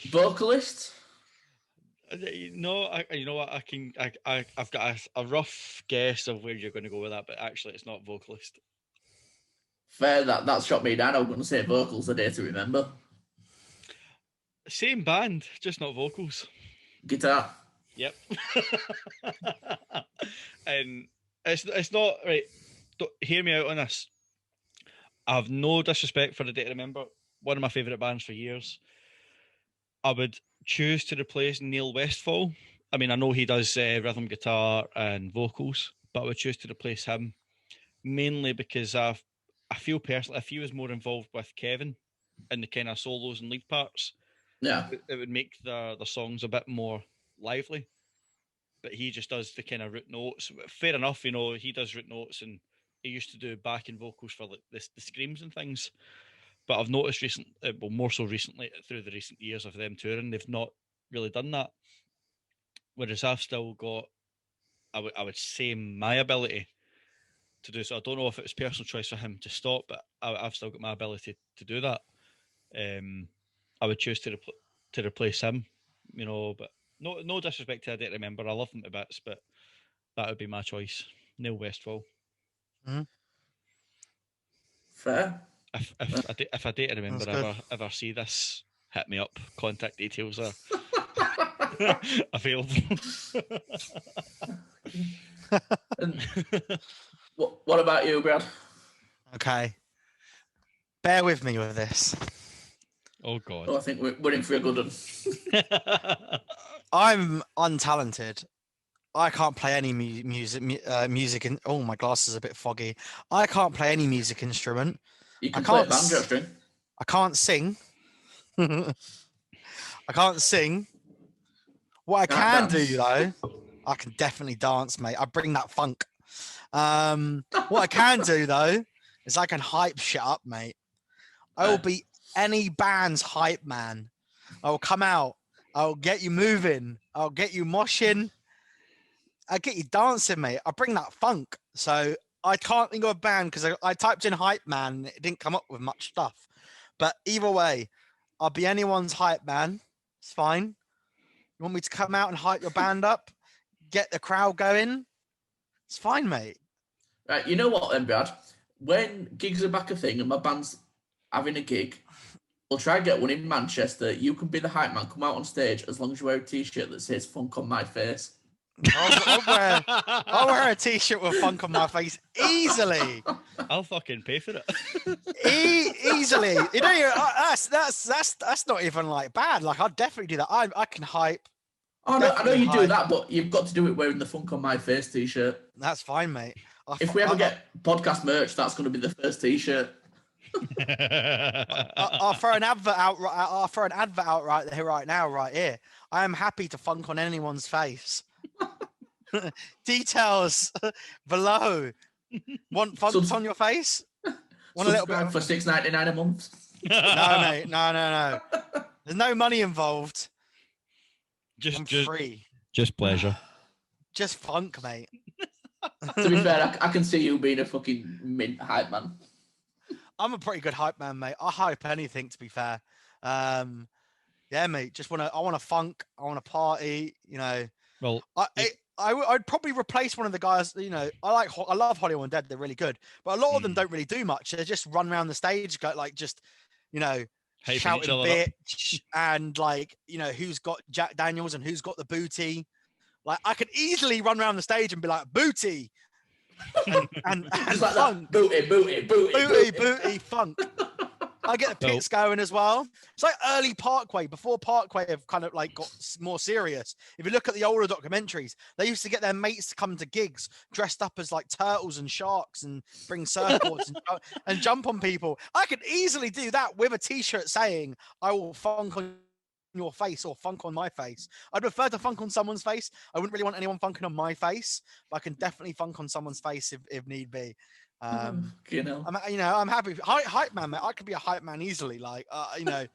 Vocalist? No, you know what? I've got a rough guess of where you're going to go with that, but actually, it's not vocalist. Fair, that shot me down. I was going to say vocals, a day to remember. Same band, just not vocals. Guitar. Yep. And it's not right. Hear me out on this. I have no disrespect for the Day to Remember. One of my favourite bands for years. I would choose to replace Neil Westfall. I mean, I know he does rhythm guitar and vocals, but I would choose to replace him mainly because I feel personally, if he was more involved with Kevin in the kind of solos and lead parts, Yeah. it would make the songs a bit more lively. but he just does the kind of root notes. Fair enough, you know, he does root notes, and he used to do backing vocals for like the screams and things. But I've noticed well, more so recently through the recent years of them touring, they've not really done that. Whereas I've still got, I would say, my ability to do so. I don't know if it was personal choice for him to stop, but I've still got my ability to do that. I would choose to replace him, you know. But no disrespect to I don't remember. I love them to bits, but that would be my choice. Neil Westfall. Mm-hmm. Fair. If I date remember ever see this, hit me up. Contact details are available. And what about you, Brad? Okay. Bear with me with this. Oh God. Oh, I think we're in for a good one. I'm untalented. I can't play any music. Oh, my glasses are a bit foggy. I can't play any music instrument. You can play a banjo string. I can't sing. I can't sing. What I can do though, I can definitely dance, mate. I bring that funk. What I can do though is I can hype shit up, mate. I will be any band's hype man. I will come out. I'll get you moving. I'll get you moshing. I'll get you dancing, mate. I bring that funk. So I can't think of a band because I typed in hype man and it didn't come up with much stuff. But either way, I'll be anyone's hype man. It's fine. You want me to come out and hype your band up? Get the crowd going? It's fine, mate. Right, you know what then, Brad? When gigs are back a thing and my band's having a gig, we'll try and get one in Manchester. You can be the hype man, come out on stage as long as you wear a t-shirt that says funk on my face. I'll wear a t-shirt with funk on my face easily. I'll fucking pay for it. Easily. You know, that's not even like bad. Like I'd definitely do that. I can hype. Oh no, I know you do that, but you've got to do it wearing the funk on my face t-shirt. That's fine, mate. If we ever get podcast merch, that's going to be the first t-shirt. I'll throw an advert out. I'll throw an advert out right here, right now, right here. I am happy to funk on anyone's face. Details below. Want funk on your face? Want a little bit for $6.99 a month? No, mate. No. There's no money involved. Just free. Just pleasure. Just funk, mate. To be fair, I can see you being a fucking mint hype man. I'm a pretty good hype man, mate. I hype anything, to be fair. Yeah, mate. I want to funk. I want to party. You know. Well, I'd probably replace one of the guys. You know, I love Hollywood Dead. They're really good, but a lot of them don't really do much. They just run around the stage, go like just, you know, shouting bitch and like, you know, who's got Jack Daniels and who's got the booty. Like I could easily run around the stage and be like booty, and just like funk. That. Booty, funk. I get the pits going as well. It's like early Parkway, before Parkway have kind of like got more serious. If you look at the older documentaries, they used to get their mates to come to gigs dressed up as like turtles and sharks and bring surfboards and jump on people. I could easily do that with a t-shirt saying, I will funk on your face or funk on my face. I'd prefer to funk on someone's face. I wouldn't really want anyone funking on my face, but I can definitely funk on someone's face if need be. You know, I'm happy. Hype man, mate. I could be a hype man easily. Like, you know,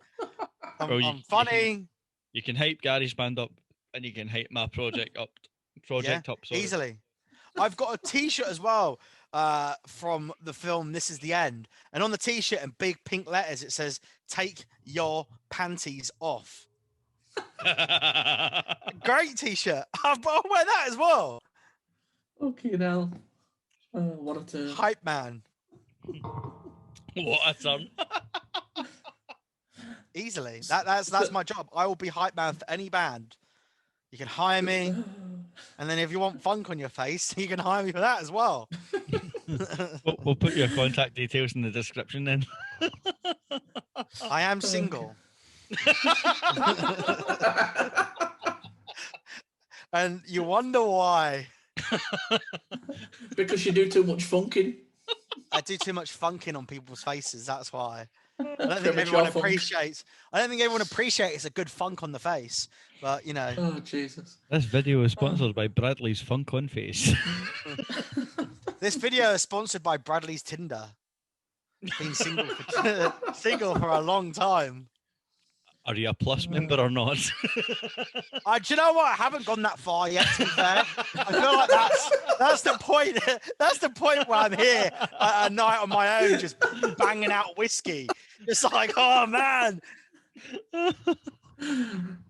I'm funny. You can hype Gary's band up, and you can hype my project up. Easily. I've got a T-shirt as well from the film This Is the End, and on the T-shirt in big pink letters it says "Take your panties off." Great T-shirt. I'll wear that as well. Okay, now. What a turn. Hype man. What a turn. Easily. That's my job. I will be hype man for any band. You can hire me. And then if you want funk on your face, you can hire me for that as well. We'll put your contact details in the description then. I am single. And you wonder why. Because you do too much funking. I do too much funking on people's faces. That's why. I don't think Premature everyone funk. appreciates. I don't think everyone appreciates a good funk on the face. But you know, Oh Jesus! This video is sponsored by Bradley's Funk on Face. this video is sponsored by Bradley's Tinder. Been single for a long time. Are you a plus member or not? Do you know what? I haven't gone that far yet. To be fair, I feel like that's the point. That's the point where I'm here at a night on my own, just banging out whiskey. It's like, oh man.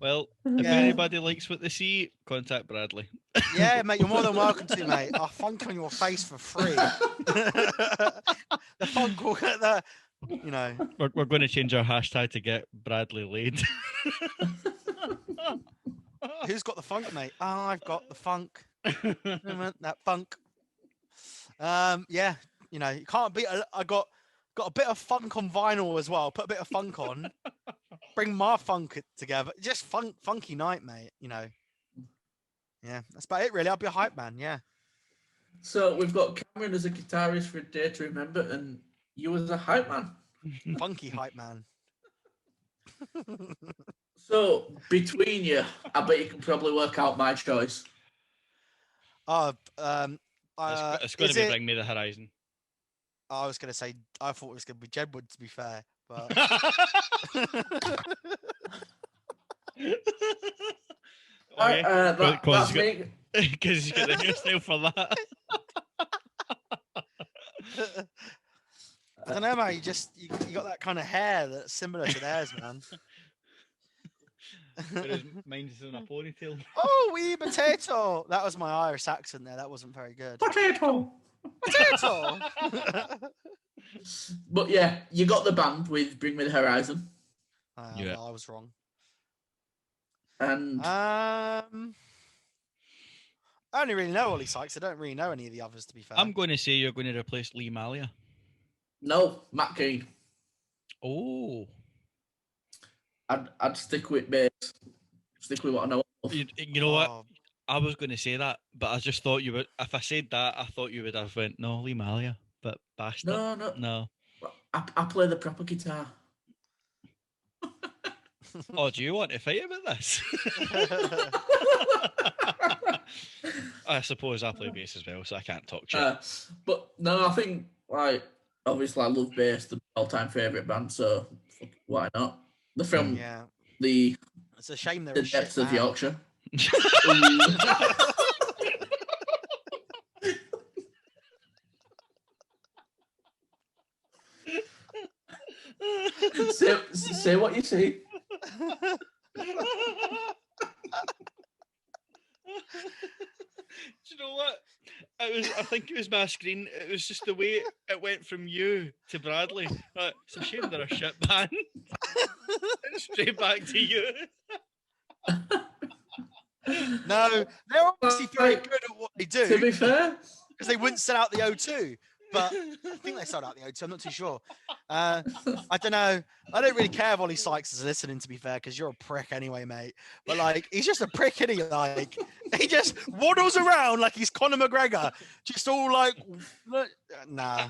Well, if Yeah. anybody likes what they see, contact Bradley. Yeah, mate, you're more than welcome to, mate. I'll funk on your face for free. The funk will get the, you know. We're going to change our hashtag to get Bradley laid. Who's got the funk, mate? Oh, I've got the funk. That funk. Yeah, you know, you can't beat. I got a bit of funk on vinyl as well. Put a bit of funk on. Bring my funk together. Just funky night, mate. You know. Yeah, that's about it, really. I'll be a hype man. Yeah. So we've got Cameron as a guitarist for a day to remember, and you as a hype man. Funky hype man. So between you, I bet you can probably work out my choice. It's going is to be it- Bring Me the Horizon. I was gonna say I thought it was gonna be Jedward, to be fair, but That's me. Because you got the hairstyle for that. I don't know, mate. You got that kind of hair that's similar to theirs, man. Whereas mine's in a ponytail. Oh, wee potato. That was my Irish accent there. That wasn't very good. Potato. Potato. But yeah, you got the band with Bring Me the Horizon. Yeah. Well, I was wrong. And I only really know Ollie Sykes. I don't really know any of the others, to be fair. I'm going to say you're going to replace Lee Malia. no, Matt Keane. Oh. I'd stick with bass. Stick with what I know. You know what? Oh, I was going to say that, but I just thought you would. If I said that, I thought you would have went, no, Lee Malia. But bastard. No. No. I play the proper guitar. Oh, do you want to fight about this? I suppose I play bass as well, so I can't talk shit. But no, I think like obviously I love bass, the all-time favorite band. So why not? They're from yeah. the It's a shame they're the a shit depths of band. Yorkshire. say what you see. Do you know what? I think it was my screen. It was just the way it went from you to Bradley. It's a shame they're a shit band. And straight back to you. No, they're obviously very good at what they do. To be fair, Because they wouldn't sell out the O2. But I think they sold out the O2. I'm not too sure. I don't know. I don't really care if Ollie Sykes is listening, to be fair, because you're a prick anyway, mate. But like, he's just a prick, isn't he? Like, he just waddles around like he's Conor McGregor, just all like, nah.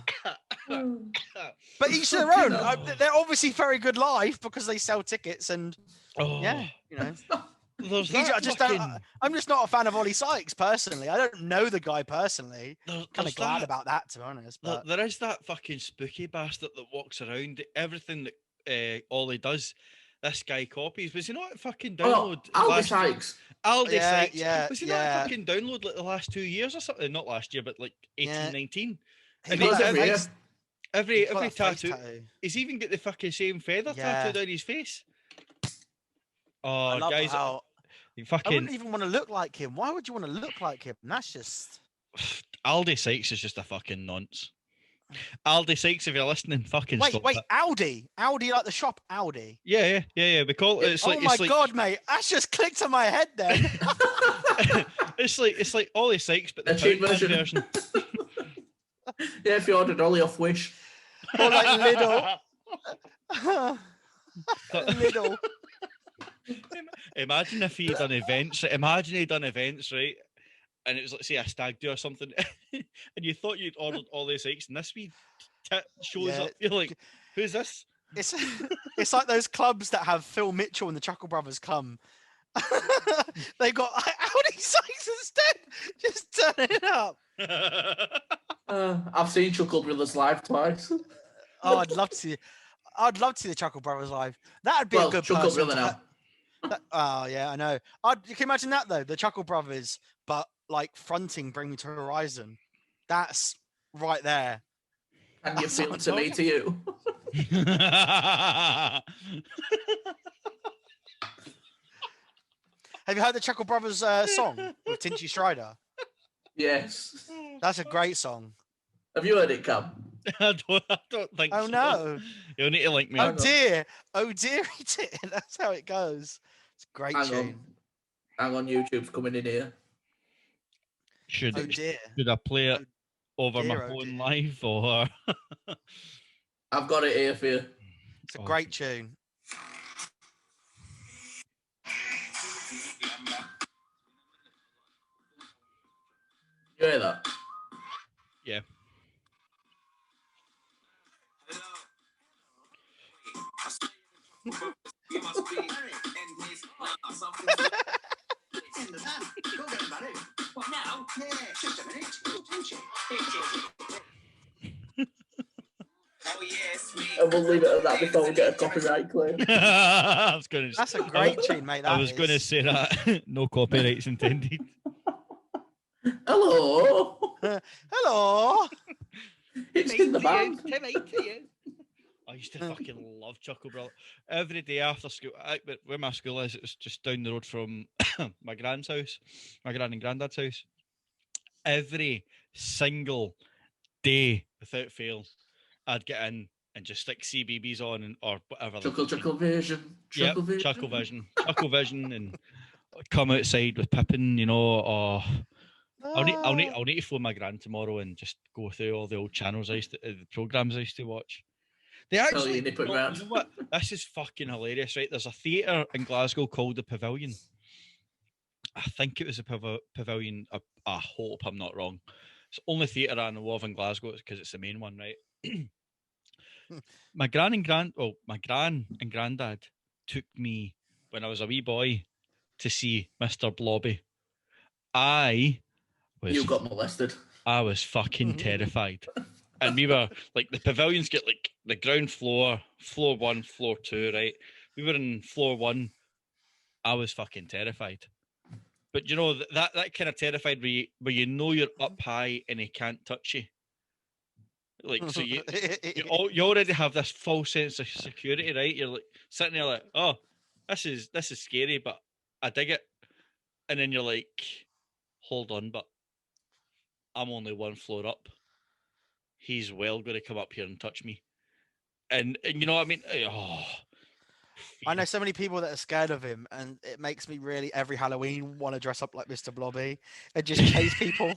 But each to their own. They're obviously very good live because they sell tickets and yeah, you know. I'm just not a fan of Ollie Sykes personally. I don't know the guy personally. Kind of glad about that, to be honest. But there is that fucking spooky bastard that walks around. Everything that Ollie does, this guy copies. Was he not fucking download? Aldi Sykes. Aldi Sykes. Yeah, Was he not fucking download like the last 2 years or something? Not last year, but like 18, 19. He And got that every year. face- Every he's got that face tattoo. He's even got the fucking same feather tattooed on his face. I Oh, love guys, how you I fucking wouldn't even want to look like him. Why would you want to look like him? That's just Aldi Sykes is just a fucking nonce. Aldi Sykes, if you're listening, fucking stop wait, it. Aldi like the shop Aldi. Yeah. We call it. It's like, oh my it's like, god, mate, that's just clicked in my head then. it's like Ollie Sykes, but the A cheap Poundland version. version. Yeah, if you ordered Ollie off Wish. Or like Lidl. Lidl. Imagine if he'd done events. Imagine he'd done events, right? And it was like, say, a stag do or something, and you thought you'd ordered Ollie Sykes, and this wee tit shows Yeah. up. You're like, who's this? It's it's like those clubs that have Phil Mitchell and the Chuckle Brothers come. They've got how many songs instead? Just turn it up. I've seen Chuckle Brothers live twice. Oh, I'd love to see the Chuckle Brothers live. That'd be a good Chuckle person. Brother now. Oh yeah, I know. You can imagine that though, the Chuckle Brothers, but like fronting Bring Me to Horizon. That's right there. Can you That's feel what I'm to me talking- to you? Have you heard the Chuckle Brothers song with Tinchy Strider? Yes. That's a great song. Have you heard it, Cam? I don't think Oh so. no. You'll need to link me Oh up. dear. Oh dear, he did. That's how it goes. It's a great tune. Hang on, YouTube's coming in here. Should Oh dear. I play it over my dear, oh phone dear. live or? I've got it here for you. It's a great tune. You hear that? Yeah. And we'll leave it at that before we get a copyright claim. I was gonna. That's a great tune, mate. I was going to say that. No copyrights intended. Hello. Hello. It's in the band. I used to fucking love Chuckle Brother. Every day after school, where my school is, it's just down the road from my grand's house, my gran and granddad's house. Every single day, without fail, I'd get in and just stick CBBS on or whatever. Chuckle Vision. Chuckle Vision, and come outside with Pippin, you know, or I'll need to phone my gran tomorrow and just go through all the old channels the programs I used to watch. They actually, you know what? This is fucking hilarious, right? There's a theatre in Glasgow called the Pavilion. I think it was a Pavilion. I hope I'm not wrong. It's the only theatre I know of in Glasgow because it's the main one, right? My gran and granddad took me when I was a wee boy to see Mr. Blobby. You got molested. I was fucking terrified. And we were like, the pavilions get like the ground floor 1, floor 2, right? We were in floor 1. I was fucking terrified. But you know, that kind of terrified where you know you're up high and he can't touch you. Like, so you already have this false sense of security, right? You're like sitting there like, oh, this is scary, but I dig it. And then you're like, hold on, but I'm only 1 floor up. He's well going to come up here and touch me. And you know what I mean? Oh, I know so many people that are scared of him, and it makes me really every Halloween want to dress up like Mr. Blobby and just chase people.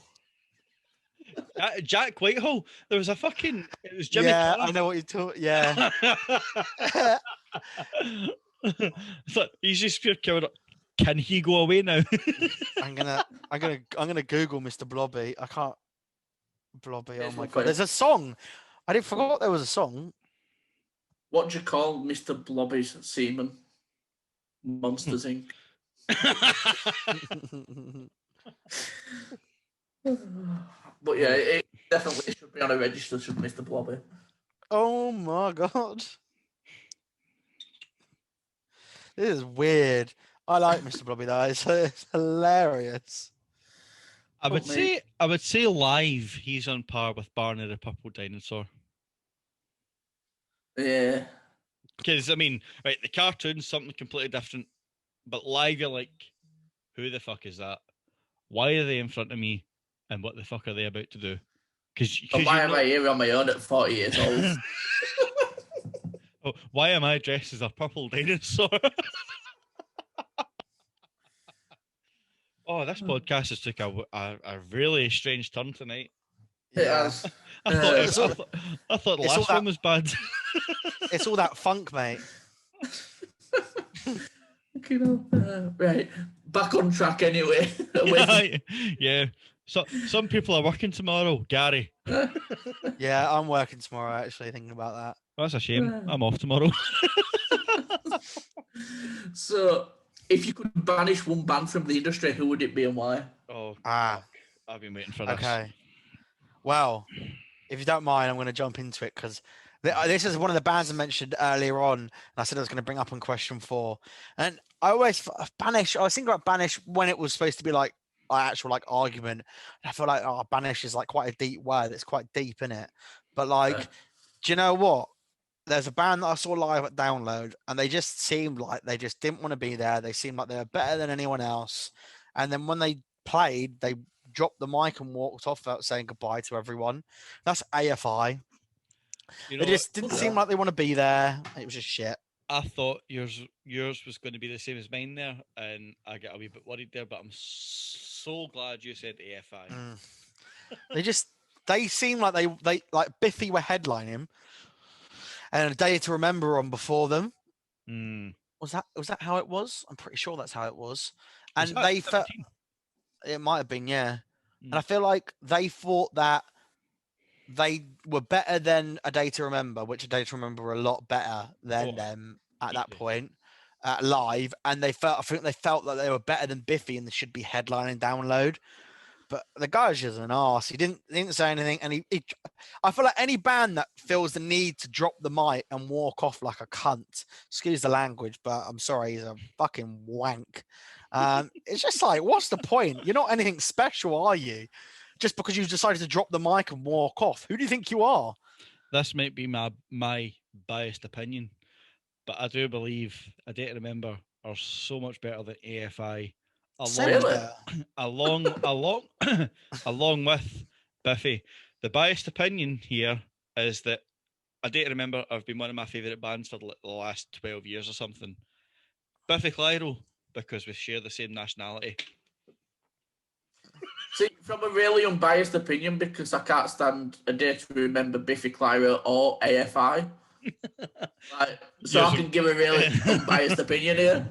Jack Whitehall. There was a fucking. It was Jimmy. Yeah, Carr. I know what you're talking. Yeah. So he's just pure camera. Can he go away now? I'm gonna Google Mr. Blobby. I can't. Blobby. Oh my god. There's a song. I didn't forgot there was a song. What do you call Mr. Blobby's semen? Monsters Inc. But yeah, it definitely should be on a register, should Mr. Blobby. Oh my god. This is weird. I like Mr. Blobby though. It's hilarious. I would say live he's on par with Barney the Purple Dinosaur. Yeah. Because I mean, right, the cartoon's something completely different, but live you're like, who the fuck is that? Why are they in front of me? And what the fuck are they about to do? Because why am I here on my own at 40 years old? Oh, why am I dressed as a purple dinosaur? Oh, this podcast has took a really strange turn tonight. It has. I thought the last one was bad. It's all that funk, mate. Right, back on track anyway. Yeah. So some people are working tomorrow, Gary. Yeah, I'm working tomorrow. Actually, thinking about that. Well, that's a shame. I'm off tomorrow. So, if you could banish one band from the industry, who would it be and why? Oh, Ah, fuck. I've been waiting for this. okay. Well, if you don't mind, I'm going to jump into it because this is one of the bands I mentioned earlier on. And I said I was going to bring up in question 4. And I always Banish. I was thinking about Banish when it was supposed to be like an actual like argument. And I feel like Banish is like quite a deep word. It's quite deep in it. But like, do you know what? There's a band that I saw live at Download, and they just seemed like they just didn't want to be there. They seemed like they were better than anyone else. And then when they played, they dropped the mic and walked off without saying goodbye to everyone. That's AFI. You They know, just didn't seem like they want to be there. It was just shit. I thought yours was going to be the same as mine there, and I get a wee bit worried there, but I'm so glad you said AFI. They seem like they like Biffy were headlining, and A Day to Remember on before them. Was that how it was? I'm pretty sure that's how it was. And they felt it might have been, yeah. And I feel like they thought that they were better than A Day to Remember, which A Day to Remember were a lot better than them at that point live. And I think they felt that they were better than Biffy and they should be headlining Download. But the guy was just an arse. He didn't say anything, and I feel like any band that feels the need to drop the mic and walk off like a cunt. Excuse the language, but I'm sorry, he's a fucking wank. It's just like, what's the point? You're not anything special, are you? Just because you've decided to drop the mic and walk off. Who do you think you are? This might be my biased opinion, but I do believe A Day to Remember are so much better than AFI. Along with Biffy. The biased opinion here is that A Day to Remember have been one of my favourite bands for the last 12 years or something. Biffy Clyro, because we share the same nationality. See, from a really unbiased opinion, because I can't stand A Day to Remember, Biffy Clyro, or AFI. So I can give a really unbiased opinion here.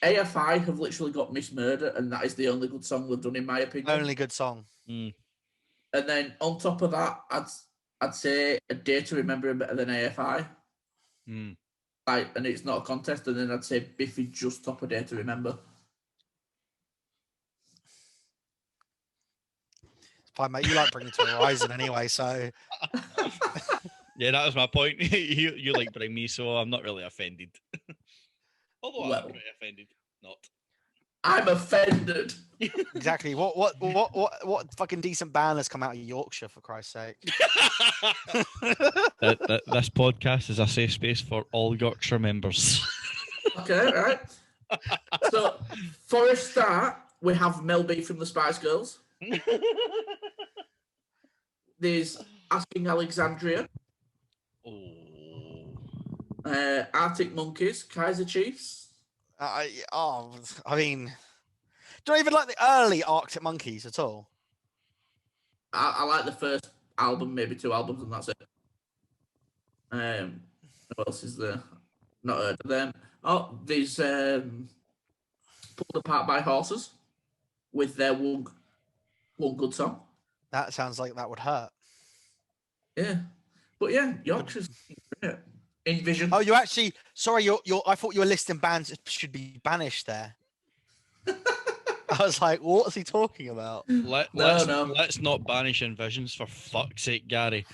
AFI have literally got Miss Murder, and that is the only good song they've done, in my opinion. Only good song. And then on top of that, I'd say A Day to Remember better than AFI. And it's not a contest. And then I'd say Biffy just top A Day to Remember. It's fine, mate. You like Bring Me to Horizon anyway, so. Yeah, that was my point. you like Bring Me, so I'm not really offended. Although I'm pretty offended. Not. I'm offended. Exactly. What fucking decent band has come out of Yorkshire, for Christ's sake? This podcast is a safe space for all Yorkshire members. Okay, right. So, for a start, we have Mel B from the Spice Girls. There's Asking Alexandria. Arctic Monkeys, Kaiser Chiefs. I mean, don't even like the early Arctic Monkeys at all. I like the first album, maybe 2 albums, and that's it. What else is there? Not heard of them. Oh, there's Pulled Apart by Horses with their one good song. That sounds like that would hurt. Yeah, but yeah, Yorkshire's great. Envision. Oh, you actually? Sorry, I thought you were listing bands that should be banished there. I was like, what's he talking about? Let's not banish Envisions, for fuck's sake, Gary.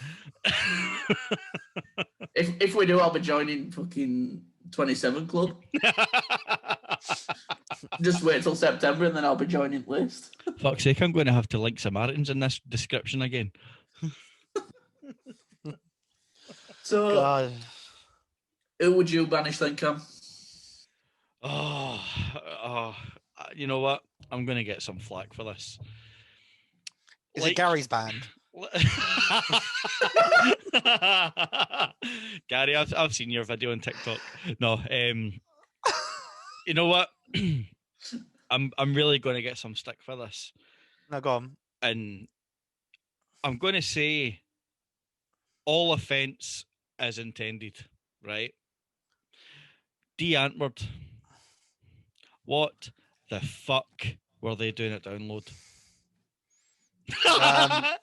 If we do, I'll be joining fucking 27 Club. Just wait till September and then I'll be joining list. Fuck's sake, I'm going to have to link Samaritans in this description again. So, God. Who would you banish then, Cam? You know what? I'm going to get some flack for this. Is it Gary's band? Gary, I've seen your video on TikTok. No, you know what? I'm really going to get some stick for this. No, go on. And I'm going to say all offence is intended, right? D. Antwoord. What the fuck were they doing at Download?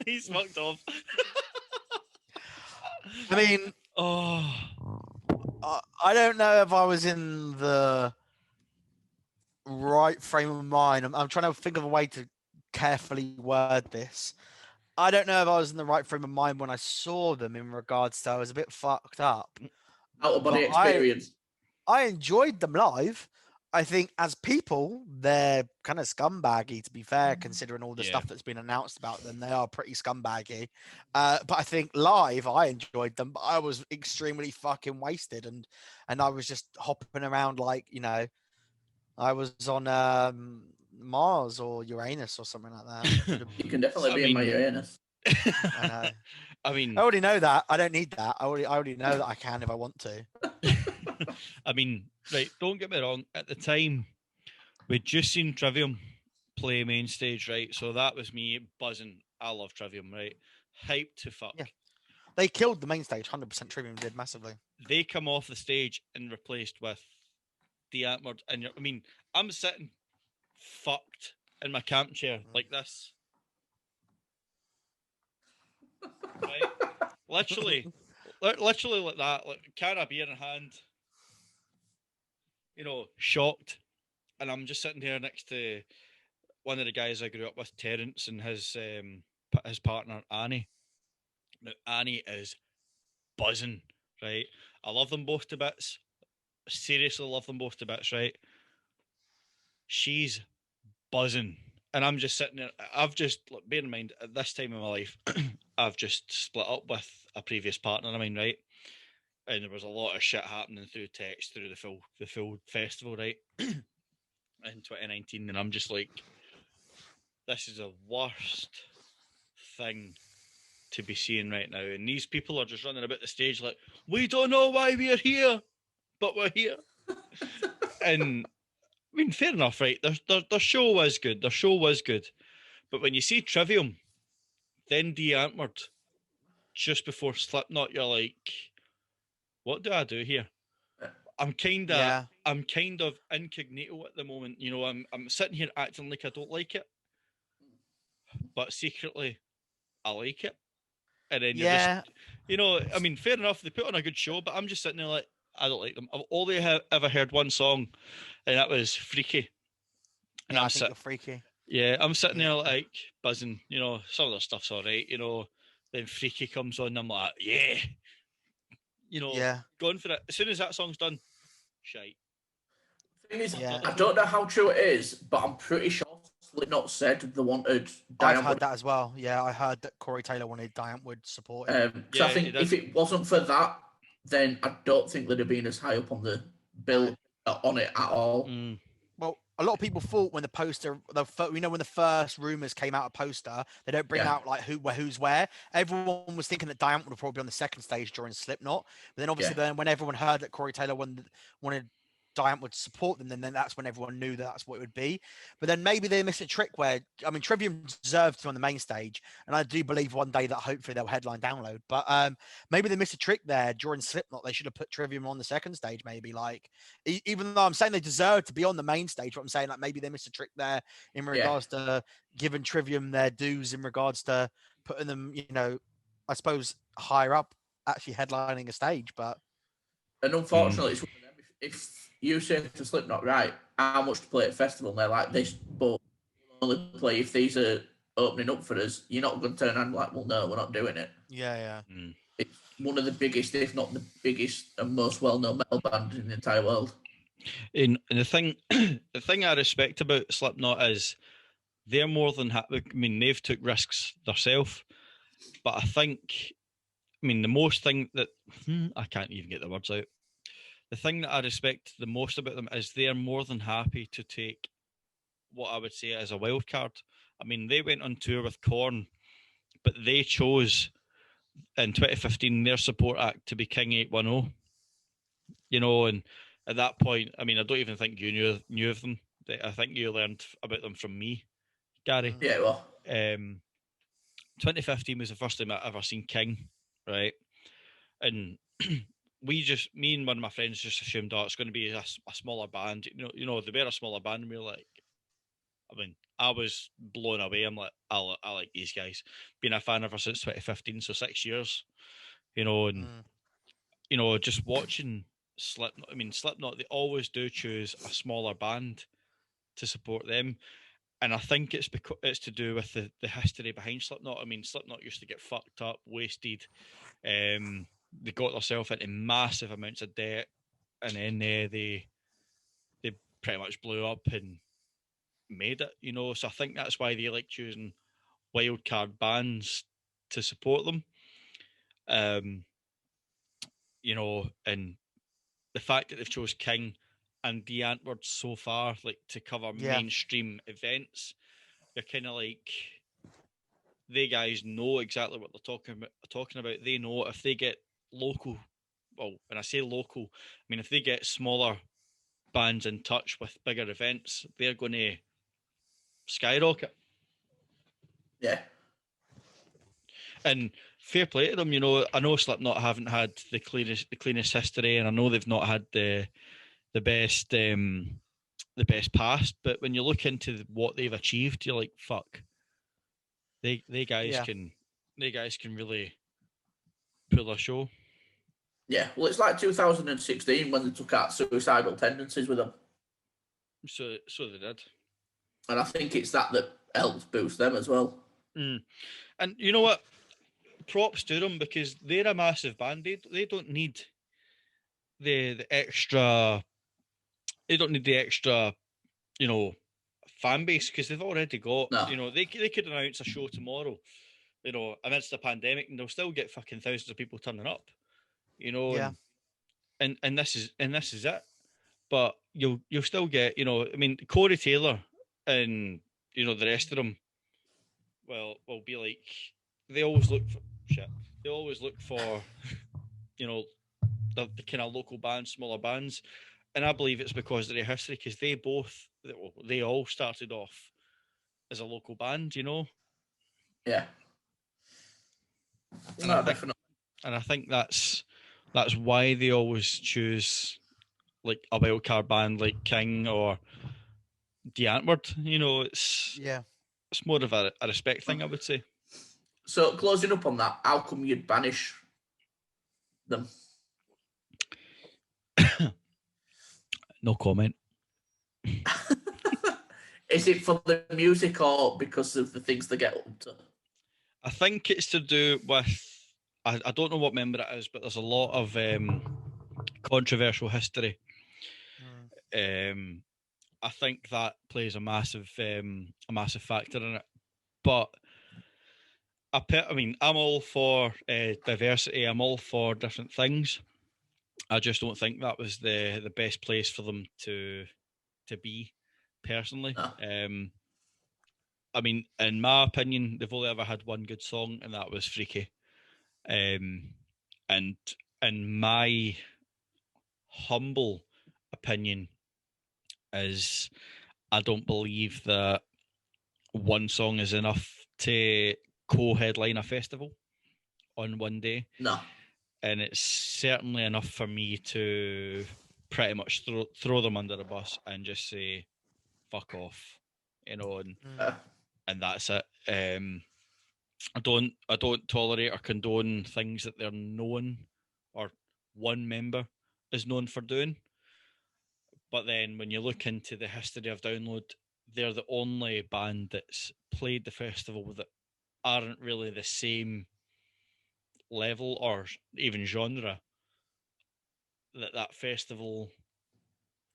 He's fucked off. I mean, Oh, I don't know if I was in the right frame of mind. I'm trying to think of a way to carefully word this. I don't know if I was in the right frame of mind when I saw them in regards to I was a bit fucked up. Out of body But experience. I enjoyed them live. I think as people, they're kind of scumbaggy, to be fair, considering all the Yeah. stuff that's been announced about them. They are pretty scumbaggy. But I think live, I enjoyed them. But I was extremely fucking wasted, and I was just hopping around like, you know, I was on Mars or Uranus or something like that. You can definitely I be in my mean- Uranus. I know. I mean, I already know that. I don't need that. I already know that I can if I want to. I mean, right, don't get me wrong. At the time, we'd just seen Trivium play main stage, right? So that was me buzzing. I love Trivium, right? Hyped to fuck. Yeah. They killed the main stage. 100% Trivium did massively. They come off the stage and replaced with the Antwoord. And I mean, I'm sitting fucked in my camp chair like this. Right? Literally like that, like can of beer in hand, you know, shocked. And I'm just sitting here next to one of the guys I grew up with, Terence, and his partner Annie. Now Annie is buzzing, right? I love them both to bits. Seriously love them both to bits, right? She's buzzing. And I'm just sitting there. I've just, look, bear in mind, at this time in my life, I've just split up with a previous partner of mine, right? And there was a lot of shit happening through text through the full festival, right? In 2019, and I'm just like, this is the worst thing to be seeing right now. And these people are just running about the stage like, we don't know why we're here, but we're here. And I mean, fair enough, right? Their show was good. Their show was good. But when you see Trivium, then D Antwoord, just before Slipknot, you're like, what do I do here? I'm kind of incognito at the moment. You know, I'm sitting here acting like I don't like it, but secretly I like it. And then you're Yeah. just, you know, I mean, fair enough, they put on a good show, but I'm just sitting there like, I don't like them. I've only ever heard one song, and that was Freaky. And Yeah, I'm I think you're freaky. yeah, I'm sitting Yeah. there like buzzing. You know, some of their stuff's all right. You know, then Freaky comes on, and I'm like, yeah, you know, Yeah. going for it. As soon as that song's done, shite. Thing is, Yeah. I don't know how true it is, but I'm pretty sure Slipknot said they wanted I've Diane heard that as well. Yeah, I heard that Corey Taylor wanted Diane Wood supporting. Because I Yeah, think he did. if it wasn't for that, then I don't think they'd have been as high up on the bill on it at all. Mm. Well, a lot of people thought when the poster, you know, when the first rumors came out of poster, they don't bring Yeah. out like who's where. Everyone was thinking that Diamond would probably be on the second stage during Slipknot, but then obviously then when everyone heard that Corey Taylor wanted Diamond would support them, then that's when everyone knew that that's what it would be. But then maybe they missed a trick where, I mean, Trivium deserved to be on the main stage, and I do believe one day that hopefully they'll headline Download. But maybe they missed a trick there during Slipknot. They should have put Trivium on the second stage, maybe. Like, even though I'm saying they deserve to be on the main stage, but I'm saying like maybe they missed a trick there in regards to giving Trivium their dues in regards to putting them, you know, I suppose higher up, actually headlining a stage. But And unfortunately, it's one of them. If you say to Slipknot, right, how much to play at a festival, and they're like this, but we'll only play if these are opening up for us, you're not going to turn around like, well, no, we're not doing it. yeah. It's one of the biggest, if not the biggest and most well-known metal band in the entire world. And the thing, the thing I respect about Slipknot is they're more than happy. I mean, they've took risks themselves, but I think, I mean, the most thing that I can't even get the words out. The thing that I respect the most about them is they're more than happy to take what I would say as a wild card. I mean, they went on tour with Korn, but they chose in 2015 their support act to be King 810. You know, and at that point, I mean, I don't even think you knew of them. I think you learned about them from me, Gary. Yeah, well, 2015 was the first time I ever seen King, right? And me and one of my friends just assumed, oh, it's going to be a smaller band. You know, they were a smaller band, and we were like, I mean, I was blown away. I'm like, I like these guys. Been a fan ever since 2015, so 6 years. And Mm. Just watching Slipknot. I mean, Slipknot, they always do choose a smaller band to support them, and I think it's because it's to do with the history behind Slipknot. I mean, Slipknot used to get fucked up, wasted. They got themselves into massive amounts of debt, and then they pretty much blew up and made it. So I think that's why they like choosing wildcard bands to support them. And the fact that they've chose King and the Antwoord so far, like to cover Yeah. mainstream events, they're kind of like they guys know exactly what they're talking about. They know if they get local, well, when I say local, I mean if they get smaller bands in touch with bigger events, they're going to skyrocket. Yeah. And fair play to them, I know Slipknot haven't had the cleanest history, and I know they've not had the best past. But when you look into what they've achieved, you're like, fuck, they guys can really pull a show. Yeah, well, it's like 2016 when they took out Suicidal Tendencies with them. So they did. And I think it's that helps boost them as well. Mm. And you know what? Props to them, because they're a massive band. They don't need the extra. They don't need the extra, fan base, because they've already got. No. They could announce a show tomorrow, amidst the pandemic, and they'll still get fucking thousands of people turning up. Yeah. And this is it. But you'll still get, I mean, Corey Taylor and the rest of them will be like, they always look for shit. They always look for the kind of local bands, smaller bands, and I believe it's because of their history, because they all started off as a local band, Yeah. And No, definitely. And I think that's why they always choose like a wildcard band like King or the Antwoord. It's more of a respect thing, I would say. So closing up on that, how come you'd banish them? No comment. Is it for the music or because of the things they get up to? I think it's to do with, I don't know what member it is, but there's a lot of controversial history. I think that plays a massive factor in it. But I mean, I'm all for diversity. I'm all for different things. I just don't think that was the best place for them to be, personally. No. I mean, in my opinion, they've only ever had one good song, and that was Freaky. And in my humble opinion is, I don't believe that one song is enough to co-headline a festival on one day. No. And it's certainly enough for me to pretty much throw them under the bus and just say, fuck off, and that's it. I don't tolerate or condone things that they're known, or one member is known for doing. But then when you look into the history of Download, they're the only band that's played the festival that aren't really the same level or even genre that festival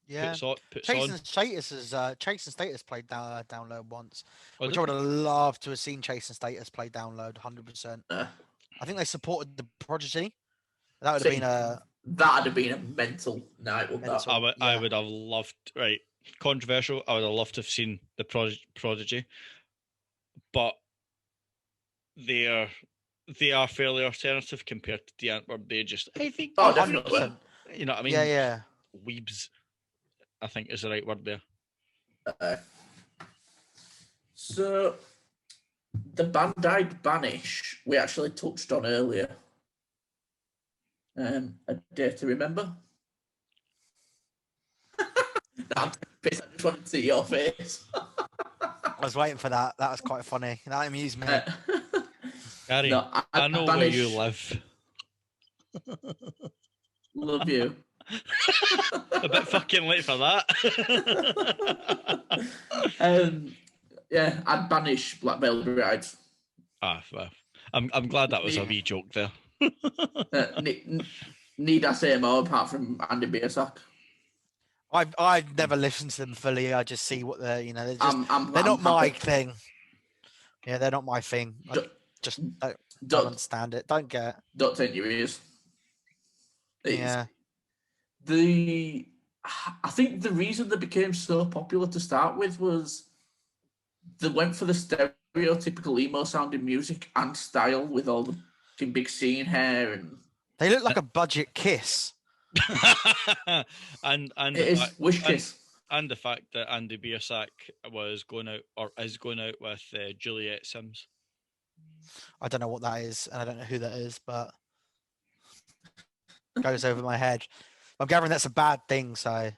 puts on. Chasing Status played Download once, which I did would have loved to have seen Chasing Status play Download 100%. I think they supported the Prodigy. That would have been that'd have been a mental night, wouldn't that? I would have loved, right, controversial, I would have loved to have seen the Prodigy, but they are fairly alternative compared to the Antwerp. They just, I think, definitely. You know what I mean? Yeah. Weebs, I think, is the right word there. So the band I'd banish, we actually touched on earlier. A Day to Remember. I just wanted to see your face. I was waiting for that. That was quite funny. That amused me. Gary, I know where you live. Love you. A bit fucking late for that. Yeah, I'd banish Black Veil Brides. Well, I'm glad that was a wee joke there. Need I say more apart from Andy Biersack? I've never listened to them fully. I just see what they're, they're just I'm not my happy. thing. Yeah, they're not my thing. I just don't understand it. Don't get it. Don't take your ears. Yeah. I think the reason they became so popular to start with was they went for the stereotypical emo sounding music and style with all the big scene hair, and they look like a budget Kiss. and it is Wish Kiss. And the fact that Andy Biersack was going out or is going out with Juliet Sims. I don't know what that is, and I don't know who that is, but goes over my head. I'm gathering that's a bad thing, so.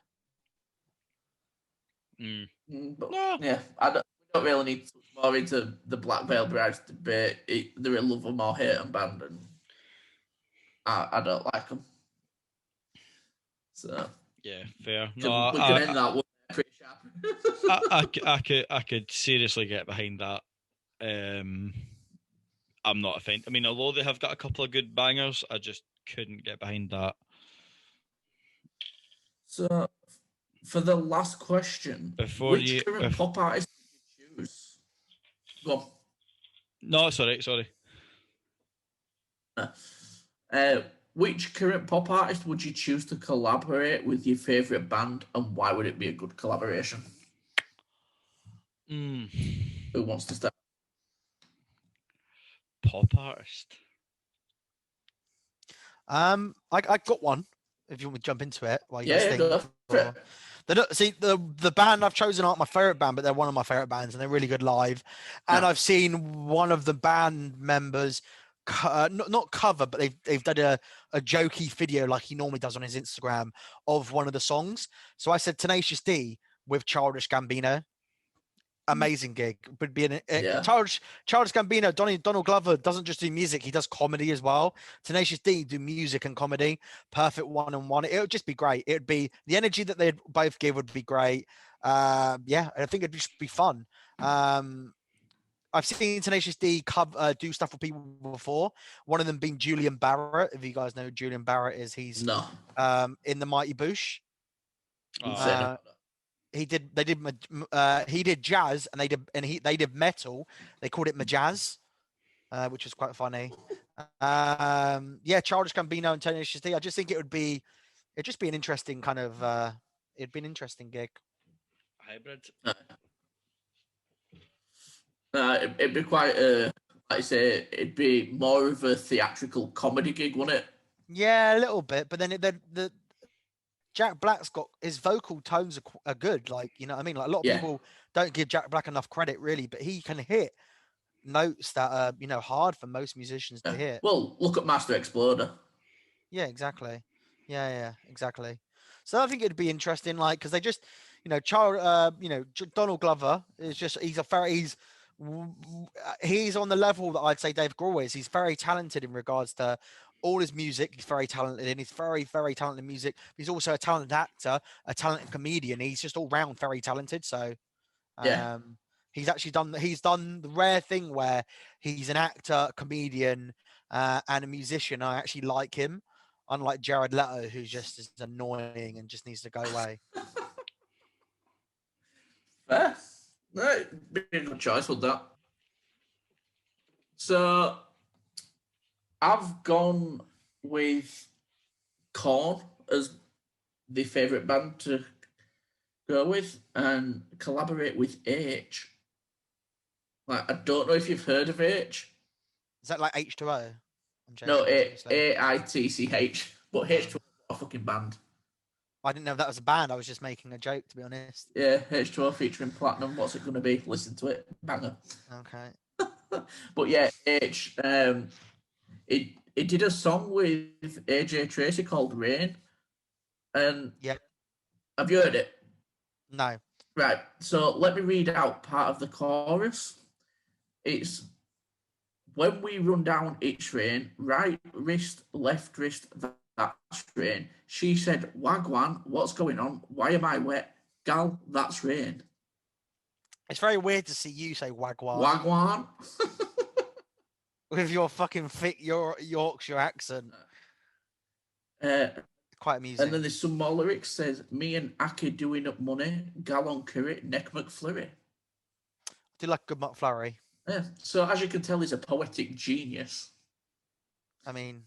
But, yeah, we don't really need to touch more into the Black Veil Brides debate. They're a love them or hate them band, and I don't like them. So yeah, fair. We can end that one pretty sharp. I could seriously get behind that. I'm not offended. I mean, although they have got a couple of good bangers, I just couldn't get behind that. So, for the last question, which current pop artist did you choose? Go on. No, sorry. Which current pop artist would you choose to collaborate with your favourite band, and why would it be a good collaboration? Who wants to start? Pop artist. I got one. If you want me to jump into it, while you guys think. Go for it. See, the band I've chosen aren't my favorite band, but they're one of my favorite bands, and they're really good live. And I've seen one of the band members, not cover, but they've done a jokey video like he normally does on his Instagram of one of the songs. So I said Tenacious D with Childish Gambino. Amazing gig. Would be Childish Gambino. Donald Glover doesn't just do music; he does comedy as well. Tenacious D do music and comedy. Perfect 1-on-1. It would just be great. It would be the energy that they'd both give would be great. I think it'd just be fun. I've seen Tenacious D do stuff with people before. One of them being Julian Barrett. If you guys know who Julian Barrett is, he's in the Mighty Boosh. He did jazz and they did metal. They called it Majazz, which was quite funny. Childish Gambino and Tenacious D. I just think it'd just be an interesting kind of it'd be an interesting gig. Hybrid. It'd be quite like I say, it'd be more of a theatrical comedy gig, wouldn't it? Yeah, a little bit, but then the Jack Black's got his vocal tones are good. Like, you know what I mean? Like a lot of people don't give Jack Black enough credit really, but he can hit notes that are, hard for most musicians to hit. Well, look at Master Exploder. Yeah, exactly. Yeah, exactly. So I think it'd be interesting, like, because they just, Donald Glover is just, he's on the level that I'd say Dave Grohl is. He's very talented in regards to all his music. He's very talented and he's very, very talented in music. He's also a talented actor, a talented comedian. He's just all round very talented. So he's done the rare thing where he's an actor, comedian, and a musician. I actually like him, unlike Jared Leto, who's just as annoying and just needs to go away. Fair. No, it'd be a good choice with that. So I've gone with Korn as the favourite band to go with and collaborate with H. Like, I don't know if you've heard of H. Is that like H2O? No, AITCH. But H2O is a fucking band. I didn't know that was a band. I was just making a joke, to be honest. Yeah, H2O featuring Platinum. What's it going to be? Listen to it. Banger. Okay. But yeah, H. It did a song with AJ Tracy called Rain. And have you heard it? No. Right. So let me read out part of the chorus. It's when we run down each rain, right wrist, left wrist, that's rain. She said, Wagwan, what's going on? Why am I wet? Gal, that's rain. It's very weird to see you say wagwan Wagwan. with your fucking thick your Yorkshire accent. Quite amusing. And then there's some more lyrics. Says, me and Aki doing up money. Gal on curry, neck McFlurry. Do like good McFlurry. Yeah. So as you can tell, he's a poetic genius. I mean,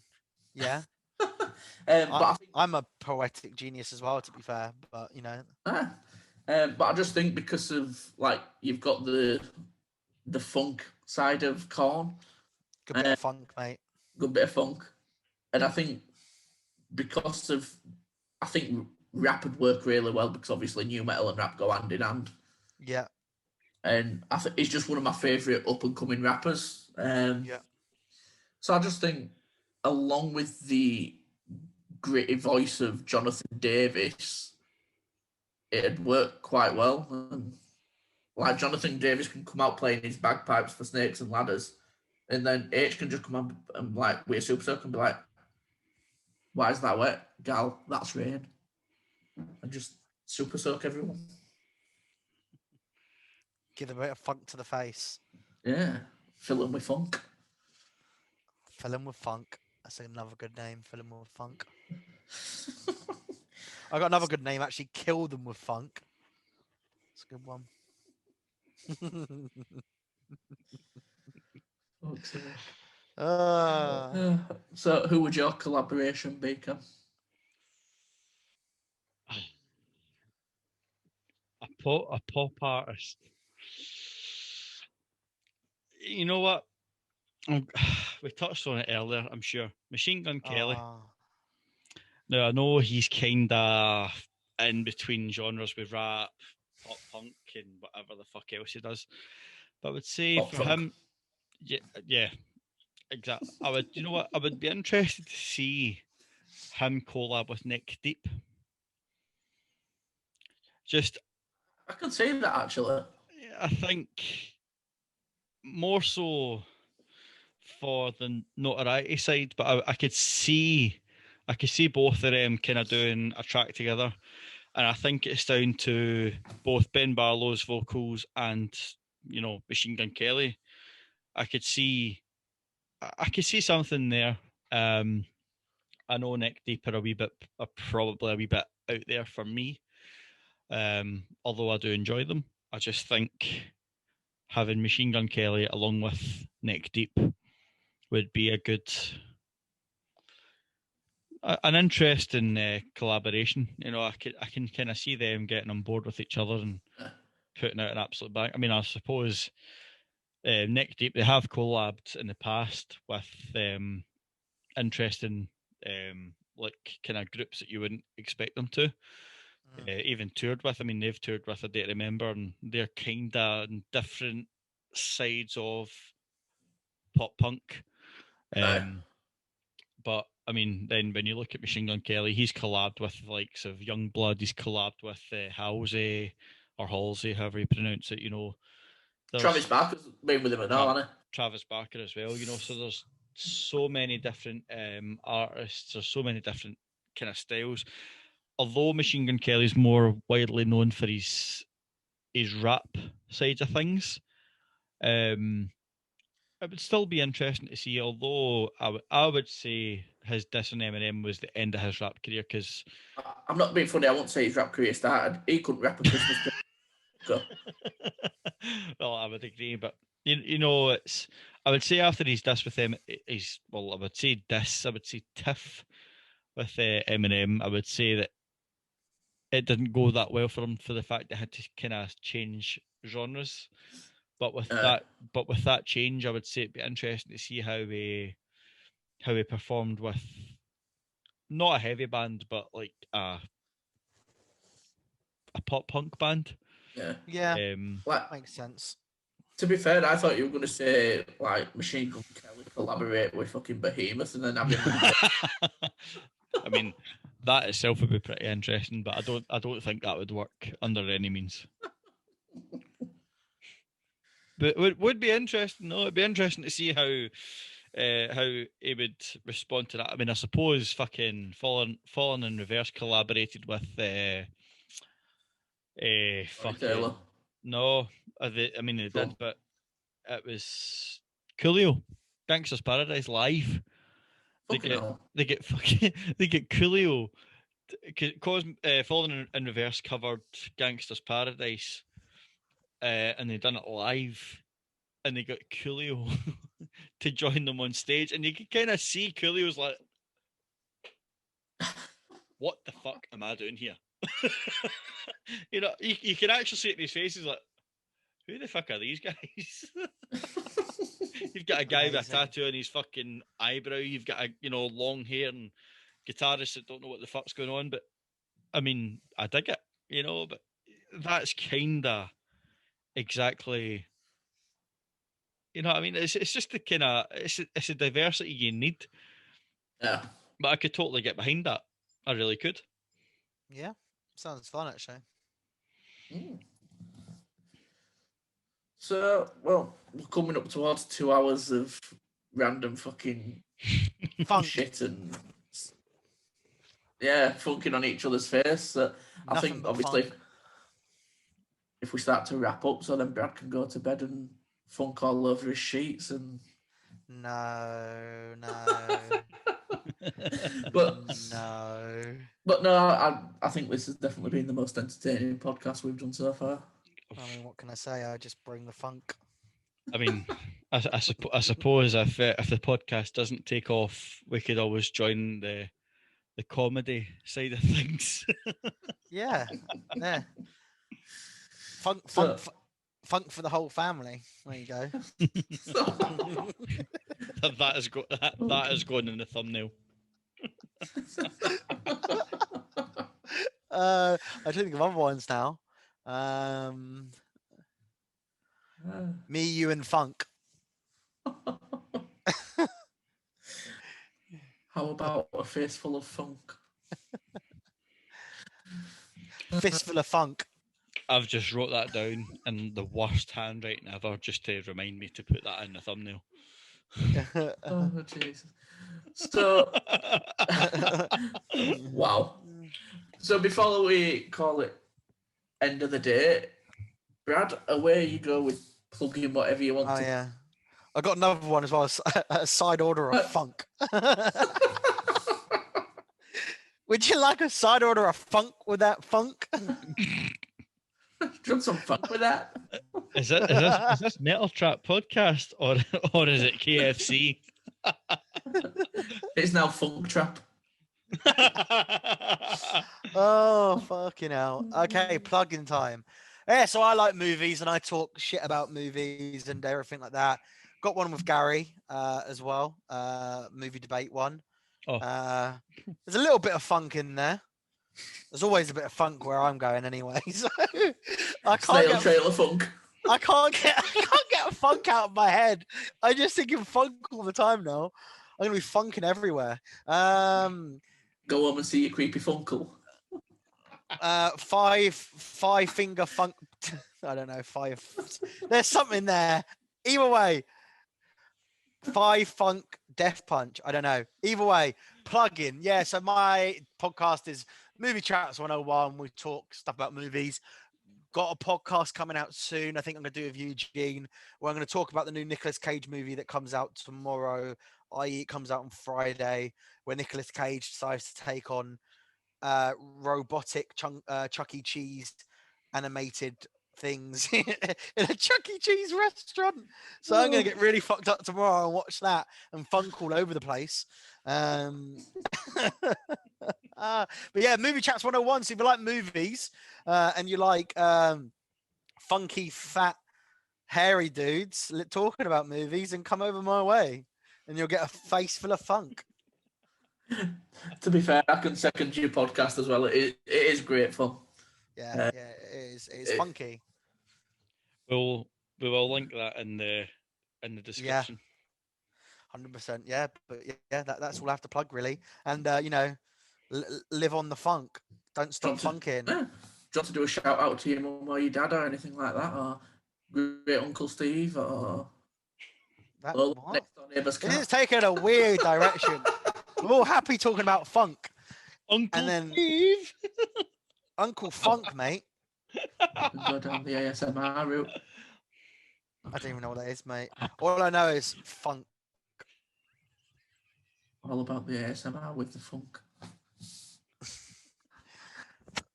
yeah. But I think, I'm a poetic genius as well, to be fair. But you know, but I just think because of like you've got the funk side of Corn, good bit of funk, mate. good bit of funk, and I think because of I think rap would work really well because obviously new metal and rap go hand in hand. Yeah. And I think he's just one of my favourite up and coming rappers. Yeah. So I just think, along with the gritty voice of Jonathan Davis, it'd work quite well. And like Jonathan Davis can come out playing his bagpipes for Snakes and Ladders, and then H can just come on and like with a super soak and be like, "Why is that wet, gal? That's rain," and just super soak everyone. Give them a bit of funk to the face. Yeah, fill them with funk. Fill him with funk. That's another good name. Fill him with funk. I got another good name actually. Kill them with funk. That's a good one. So, who would your collaboration be, Cam? A pop artist. You know what? We touched on it earlier, I'm sure. Machine Gun Kelly. Now, I know he's kind of in between genres with rap, pop punk, and whatever the fuck else he does. But I would say Pop for punk. him, yeah, exactly. You know what? I would be interested to see him collab with Nick Deep. Just, I can say that actually. I think more so for the notoriety side, but I could see both of them kind of doing a track together, and I think it's down to both Ben Barlow's vocals and Machine Gun Kelly. I could see something there. I know Nick Deep are probably a wee bit out there for me. Although I do enjoy them, I just think having Machine Gun Kelly along with Nick Deep would be an interesting collaboration. I can kind of see them getting on board with each other and putting out an absolute bang. I mean, I suppose Nick Deep, they have collabed in the past with interesting like kind of groups that you wouldn't expect them to. Even toured with. I mean, they've toured with A Day to Remember, and they're kind of different sides of pop punk. But I mean, then when you look at Machine Gun Kelly, he's collabed with the likes of Youngblood. He's collabed with Halsey or Halsey, however you pronounce it. Travis Barker's been with him and all, hasn't he? Travis Barker as well. So there's so many different artists. There's so many different kind of styles. Although Machine Gun Kelly's more widely known for his rap side of things, it would still be interesting to see. Although I would say his diss on Eminem was the end of his rap career, because I'm not being funny. I won't say his rap career started. He couldn't rap a Christmas carol. Well, I would agree, but it's. I would say after his diss with him, I would say tiff with Eminem. I would say that it didn't go that well for him for the fact they had to kind of change genres. But with that change, I would say it'd be interesting to see how he performed with not a heavy band, but like a pop punk band. Yeah, makes sense. To be fair, I thought you were going to say like Machine Gun Kelly collaborate with fucking Behemoth and then have him. I mean, that itself would be pretty interesting, but I don't think that would work under any means. But it would be interesting. No, it'd be interesting to see how how he would respond to that. I mean, I suppose fucking Fallen in Reverse collaborated with fucking Taylor. no, I mean they Go did, on. but it was Coolio, Gangster's Paradise live. Fucking hell. They get fucking they get Coolio because Fallen in Reverse covered Gangster's Paradise, and they done it live, and they got Coolio to join them on stage, and you can kind of see Coolio's like, "What the fuck am I doing here?" You know, you can actually see it in his face. He's like, "Who the fuck are these guys?" You've got a guy with a Amazing. tattoo on his fucking eyebrow. You've got a long hair and guitarists that don't know what the fuck's going on. But I mean, I dig it, But that's kinda exactly, what I mean. It's just the kind of it's a diversity you need. Yeah. But I could totally get behind that. I really could. Yeah, sounds fun actually. Mm. So, well, we're coming up towards 2 hours of random fucking Funk. shit and funking on each other's face. So I Nothing think but obviously funk. if we start to wrap up, so then Brad can go to bed and funk all over his sheets and. No. But no. But no, I think this has definitely been the most entertaining podcast we've done so far. I mean, what can I say? I just bring the funk. I mean, I suppose if the podcast doesn't take off, we could always join the comedy side of things. Yeah. Funk for the whole family. There you go. that is going in the thumbnail. I think of other ones now. Me, you, and funk. How about a face full of funk? Fistful of funk. I've just wrote that down in the worst handwriting ever, just to remind me to put that in the thumbnail. Oh Jesus! So, wow. So before we call it end of the day, Brad, away you go with plugging whatever you want. Oh yeah, I got another one as well. A side order of funk. Would you like a side order of funk with that funk? Do you want some funk with that? Is this Metal Trap podcast or is it KFC? It's now Funk Trap. Oh, fucking hell. Okay, plug-in time. Yeah, so I like movies and I talk shit about movies and everything like that. Got one with Gary as well, movie debate one. Oh. There's a little bit of funk in there. There's always a bit of funk where I'm going anyway. So I can't Trail of funk. I can't get funk out of my head. I just think of funk all the time now. I'm gonna be funking everywhere. Go home and see your creepy funkle. Five finger funk. I don't know. There's something there. Either way, 5 funk death punch. I don't know. Either way, plug in. Yeah. So my podcast is Movie Chats 101. We talk stuff about movies. Got a podcast coming out soon. I think I'm going to do with Eugene, where I'm going to talk about the new Nicolas Cage movie that comes out tomorrow, i.e. it comes out on Friday, where Nicolas Cage decides to take on robotic Chuck E. Cheese animated things in a Chuck E. Cheese restaurant. So I'm going to get really fucked up tomorrow and watch that and funk all over the place. But yeah, Movie Chats 101. So if you like movies and you like funky, fat, hairy dudes talking about movies, and come over my way and you'll get a face full of funk. To be fair, I can second your podcast as well. It is great fun. Yeah, it is. It's funky. We will link that in the description. 100%. Yeah, but yeah, that's all I have to plug really. And live on the funk. Don't stop funking. Do you want to do a shout out to your mum or your dad or anything like that, or great Uncle Steve, or That, Well, what? next door neighbour's This cat. is taking a weird direction. We're all happy talking about funk. Uncle And then- Steve. Uncle Funk, mate. Go down the ASMR route. I don't even know what that is, mate. All I know is funk. All about the ASMR with the funk.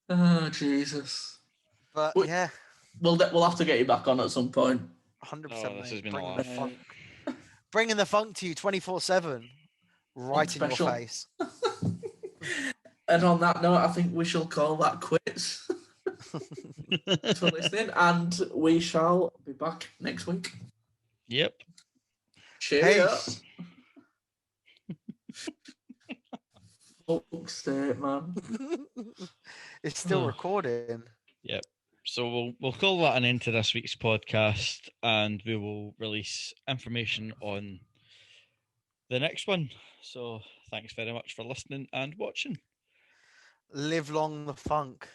Oh, Jesus. But Wait. yeah, We'll have to get you back on at some point. 100%. Oh, this has been a Bringing the laugh. funk. Bringing the funk to you 24/7. Right in your special. face. And on that note, I think we shall call that quits. Thanks for listening, and we shall be back next week. Yep. Cheerio. Peace. Fuck's sake, man. It's still Oh. recording. Yep. So we'll call that an end to this week's podcast, and we will release information on the next one. So thanks very much for listening and watching. Live long the funk.